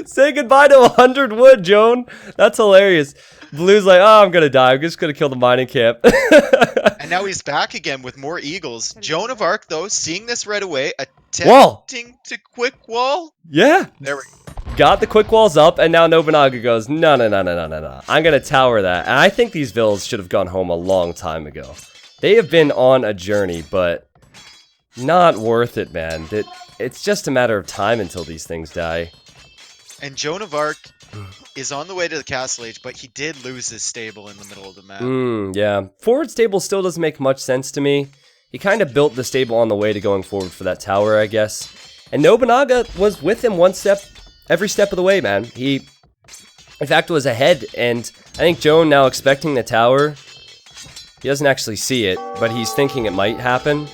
Say goodbye to 100 wood, Joan. That's hilarious. Blue's like, oh, I'm gonna die. I'm just gonna kill the mining camp. And now he's back again with more eagles. Joan of Arc, though, seeing this right away, attempting to quick wall. Yeah. There we go. Got the quick walls up, and now Nobunaga goes, no. I'm gonna tower that. And I think these villas should have gone home a long time ago. They have been on a journey, but not worth it, man. It's just a matter of time until these things die. And Joan of Arc is on the way to the castle age, but he did lose his stable in the middle of the map. Yeah. Forward stable still doesn't make much sense to me. He kind of built the stable on the way to going forward for that tower, I guess. And Nobunaga was with him every step of the way, man. He, in fact, was ahead, and I think Joan now expecting the tower. He doesn't actually see it, but he's thinking it might happen.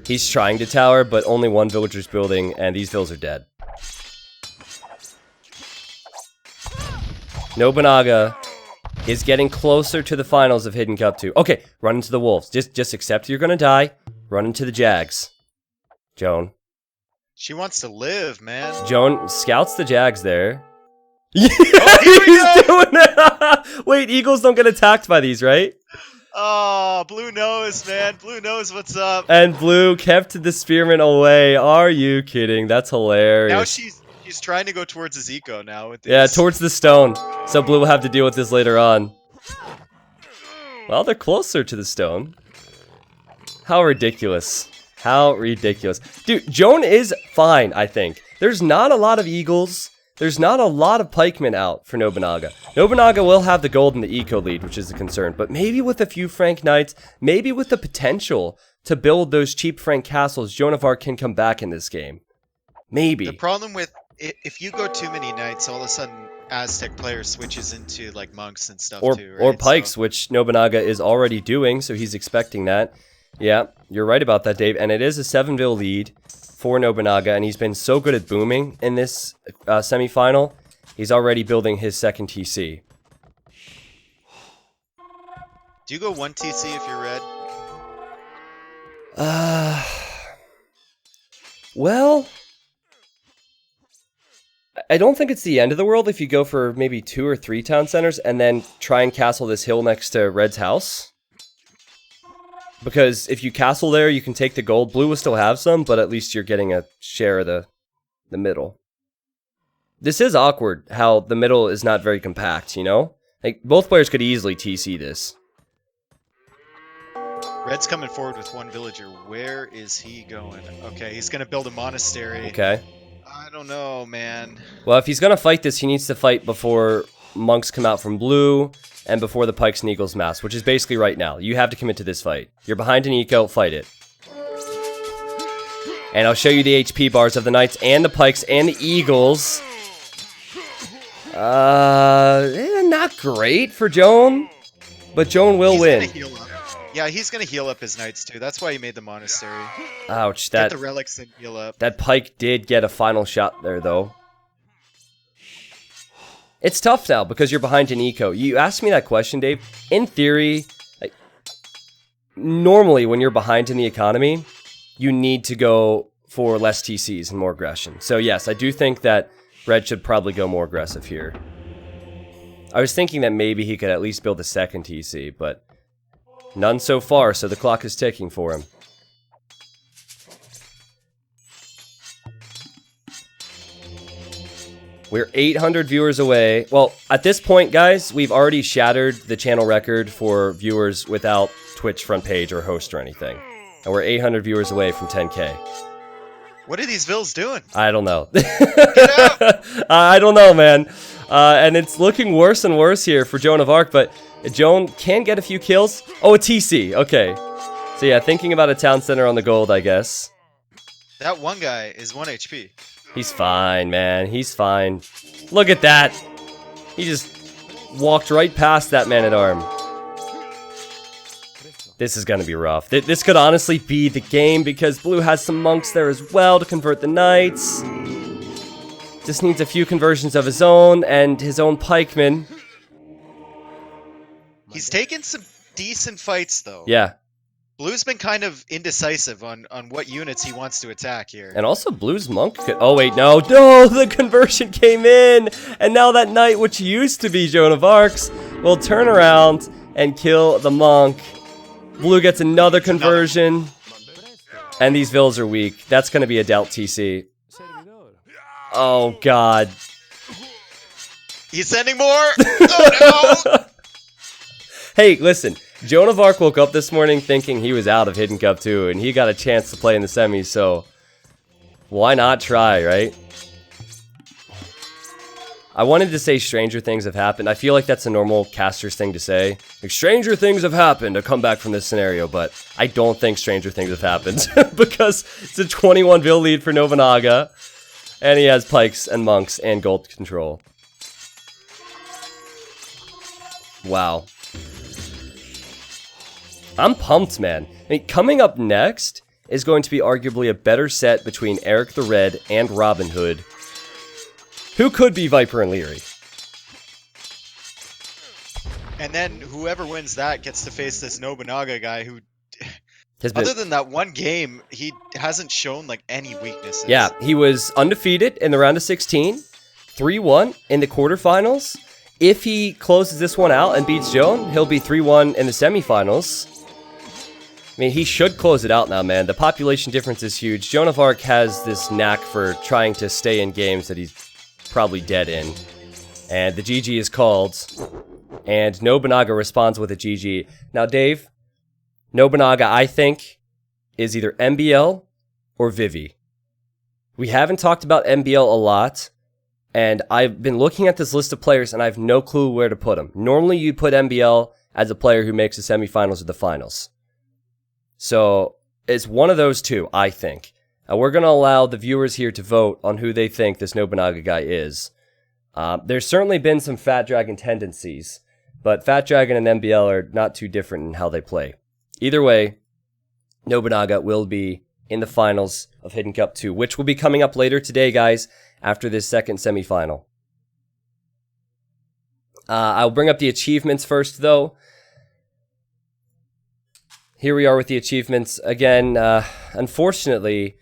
He's trying to tower, but only one villager's building, and these villas are dead. Nobunaga is getting closer to the finals of Hidden Cup 2. Okay, run into the wolves. Just accept you're gonna die. Run into the Jags. Joan. She wants to live, man. Joan scouts the Jags there. Yeah, He's doing it! Wait, eagles don't get attacked by these, right? Oh, Blue knows, man. Blue knows what's up. And Blue kept the spearman away. Are you kidding? That's hilarious. Now she's trying to go towards his eco now. With Yeah, these. towards the stone. So Blue will have to deal with this later on. Well, they're closer to the stone. How ridiculous. How ridiculous. Dude, Joan is fine, I think. There's not a lot of eagles. There's not a lot of pikemen out for Nobunaga. Nobunaga will have the gold in the eco lead, which is a concern. But maybe with a few Frank knights, maybe with the potential to build those cheap Frank castles, Joan of Arc can come back in this game. Maybe. The problem with if you go too many knights, all of a sudden Aztec player switches into like monks and stuff too, right? Or pikes, which Nobunaga is already doing, so he's expecting that. Yeah, you're right about that, Dave. And it is a 7-vil lead for Nobunaga, and he's been so good at booming in this semifinal. He's already building his second TC. Do you go 1 TC if you're red? Well, I don't think it's the end of the world if you go for maybe 2 or 3 town centers and then try and castle this hill next to Red's house. Because if you castle there, you can take the gold. Blue will still have some, but at least you're getting a share of the middle. This is awkward, how the middle is not very compact, you know? Like, both players could easily TC this. Red's coming forward with 1 villager. Where is he going? Okay, he's going to build a monastery. Okay. I don't know, man. Well, if he's going to fight this, he needs to fight before monks come out from blue and before the pikes and eagles mass, which is basically right now. You have to commit to this fight. You're behind an eco, fight it. And I'll show you the HP bars of the knights and the pikes and the eagles. Not great for Joan, but Joan will win. Gonna heal up. Yeah, he's gonna heal up his knights too. That's why he made the monastery. Ouch, Get the relics and heal up. That pike did get a final shot there, though. It's tough now because you're behind an eco. You asked me that question, Dave. In theory, normally when you're behind in the economy, you need to go for less TCs and more aggression. So yes, I do think that Red should probably go more aggressive here. I was thinking that maybe he could at least build a second TC, but none so far, so the clock is ticking for him. We're 800 viewers away. Well, at this point, guys, we've already shattered the channel record for viewers without Twitch front page or host or anything. And we're 800 viewers away from 10K. What are these vills doing? I don't know. Get out! I don't know, man. And it's looking worse and worse here for Joan of Arc, but Joan can get a few kills. Oh, a TC. Okay. So yeah, thinking about a town center on the gold, I guess. That one guy is 1 HP. He's fine, man. He's fine. Look at that. He just walked right past that man-at-arm. This is going to be rough. This could honestly be the game because Blue has some monks there as well to convert the knights. Just needs a few conversions of his own and his own pikemen. He's taken some decent fights, though. Yeah. Blue's been kind of indecisive on what units he wants to attack here. And also Blue's monk could... Oh, wait, no. No, the conversion came in. And now that knight, which used to be Joan of Arc's, will turn around and kill the monk. Blue gets another conversion. And these vills are weak. That's going to be a dealt TC. Oh, God. He's sending more? Oh, no! Hey, listen. Joan of Arc woke up this morning thinking he was out of Hidden Cup 2, and he got a chance to play in the semis, so why not try, right? I wanted to say stranger things have happened. I feel like that's a normal caster's thing to say. Like, stranger things have happened to come back from this scenario, but I don't think stranger things have happened because it's a 21 vil lead for Nobunaga, and he has pikes and monks and gold control. Wow. I'm pumped, man. I mean, coming up next is going to be arguably a better set between Eric the Red and Robin Hood, who could be Viper and Leary. And then whoever wins that gets to face this Nobunaga guy who, Has been, other than that one game, he hasn't shown like any weaknesses. yeah, he was undefeated in the round of 16, 3-1 in the quarterfinals. If he closes this one out and beats Joan, he'll be 3-1 in the semifinals. I mean, he should close it out now, man. The population difference is huge. Joan of Arc has this knack for trying to stay in games that he's probably dead in. And the GG is called. And Nobunaga responds with a GG. Now, Dave, Nobunaga, I think, is either MBL or Vivi. We haven't talked about MBL a lot. And I've been looking at this list of players, and I have no clue where to put him. Normally, you put MBL as a player who makes the semifinals or the finals. So it's one of those two, I think. We're going to allow the viewers here to vote on who they think this Nobunaga guy is. There's certainly been some Fat Dragon tendencies, but Fat Dragon and MBL are not too different in how they play. Either way, Nobunaga will be in the finals of Hidden Cup 2, which will be coming up later today, guys, after this second semifinal. I'll bring up the achievements first, though. Here we are with the achievements. Again, unfortunately,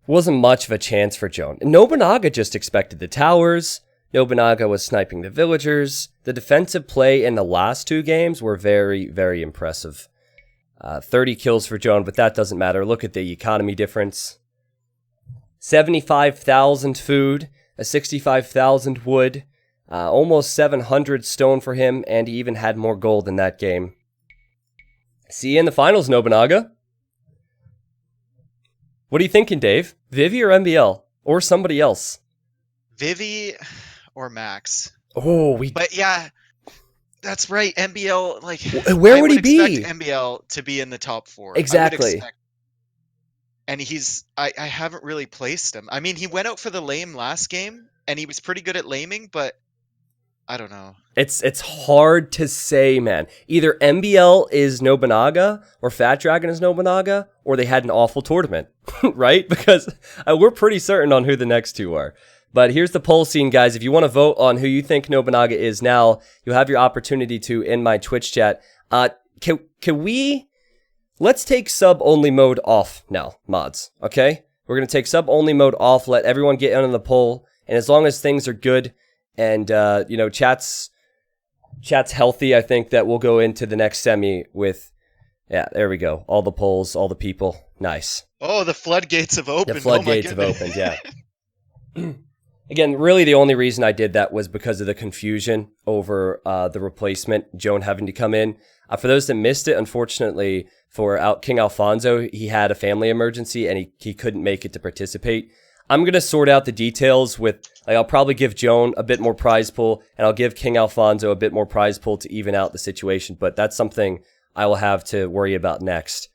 wasn't much of a chance for Joan. Nobunaga just expected the towers. Nobunaga was sniping the villagers. The defensive play in the last two games were very, very impressive. 30 kills for Joan, but that doesn't matter. Look at the economy difference. 75,000 food, a 65,000 wood, almost 700 stone for him, and he even had more gold in that game. See you in the finals, Nobunaga. What are you thinking, Dave? Vivi or MBL? Or somebody else? Vivi or Max. Oh, But yeah, that's right. MBL, like, where would he be? I would expect MBL to be in the top 4. Exactly. And I haven't really placed him. I mean, he went out for the lame last game, and he was pretty good at laming, but I don't know. It's hard to say, man. Either MBL is Nobunaga, or Fat Dragon is Nobunaga, or they had an awful tournament, right? Because we're pretty certain on who the next two are. But here's the poll scene, guys. If you want to vote on who you think Nobunaga is now, you'll have your opportunity to in my Twitch chat. Can we... Let's take sub-only mode off now, mods, okay? We're going to take sub-only mode off, let everyone get in on the poll, and as long as things are good and, you know, chat's healthy, I think that we'll go into the next semi with, yeah, there we go. All the polls, all the people. Nice. Oh, the floodgates have opened. The floodgates have opened, yeah. Again, really the only reason I did that was because of the confusion over the replacement, Joan having to come in. For those that missed it, unfortunately, for King Alfonso, he had a family emergency and he couldn't make it to participate. I'm going to sort out the details with, like, I'll probably give Joan a bit more prize pool, and I'll give King Alfonso a bit more prize pool to even out the situation, but that's something I will have to worry about next.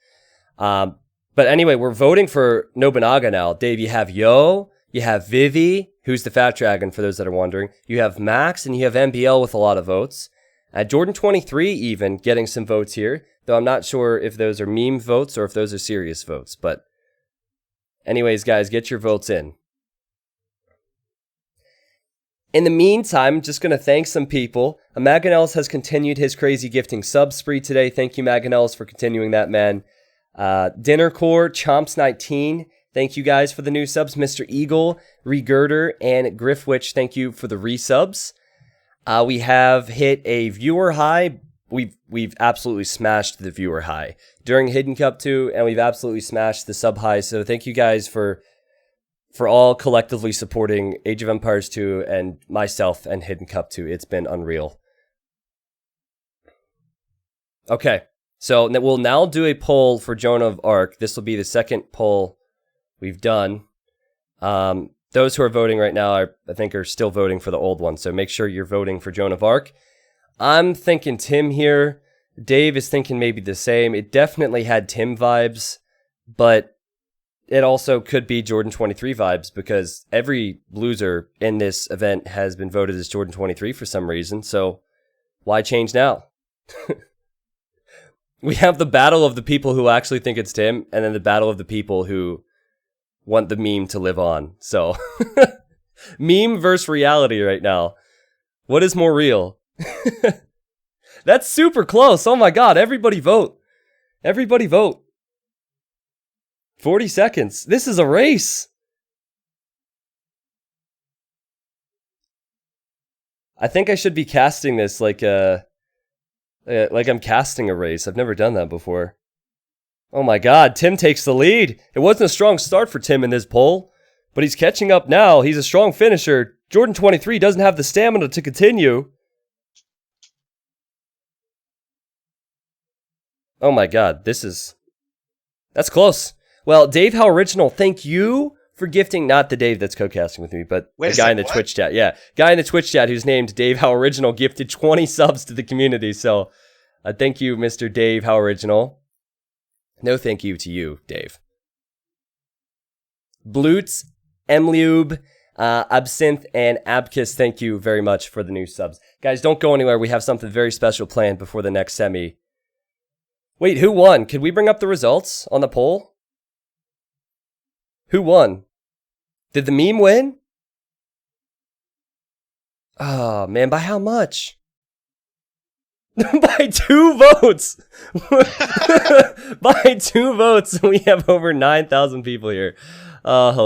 But anyway, we're voting for Nobunaga now. Dave, you have Yo, you have Vivi, who's the Fat Dragon, for those that are wondering. You have Max, and you have MBL with a lot of votes. Jordan23 even getting some votes here, though I'm not sure if those are meme votes or if those are serious votes. But anyways, guys, get your votes in. In the meantime, I'm just going to thank some people. Maganels has continued his crazy gifting sub spree today. Thank you, Maganels, for continuing that, man. Dinnercore, Chomps19, thank you guys for the new subs. Mr. Eagle, Regirder, and Griffwitch, thank you for the resubs. We have hit a viewer high. We've absolutely smashed the viewer high during Hidden Cup 2, and we've absolutely smashed the sub high. So thank you guys for all collectively supporting Age of Empires 2 and myself and Hidden Cup 2. It's been unreal. Okay, so we'll now do a poll for Joan of Arc. This will be the second poll we've done. Those who are voting right now, I think, are still voting for the old one. So make sure you're voting for Joan of Arc. I'm thinking Tim here. Dave is thinking maybe the same. It definitely had Tim vibes, but it also could be Jordan23 vibes because every loser in this event has been voted as Jordan23 for some reason. So why change now? We have the battle of the people who actually think it's Tim, and then the battle of the people who want the meme to live on. So meme versus reality right now. What is more real? That's super close. Oh my god, everybody vote. Everybody vote. 40 seconds. This is a race. I think I should be casting this like I'm casting a race. I've never done that before. Oh my god, Tim takes the lead. It wasn't a strong start for Tim in this poll, but he's catching up now. He's a strong finisher. Jordan 23 doesn't have the stamina to continue. Oh my god, that's close. Well, Dave How Original, thank you for gifting, not the Dave that's co-casting with me, but the guy in the Twitch chat. Yeah, guy in the Twitch chat who's named Dave How Original gifted 20 subs to the community. So thank you, Mr. Dave How Original. No thank you to you, Dave. Blutz, Emliub, Absinthe, and Abkis, thank you very much for the new subs. Guys, don't go anywhere. We have something very special planned before the next semi. Wait, who won? Could we bring up the results on the poll? Who won? Did the meme win? Oh, man, by how much? By 2 votes! By 2 votes, we have over 9,000 people here. Oh, hilarious.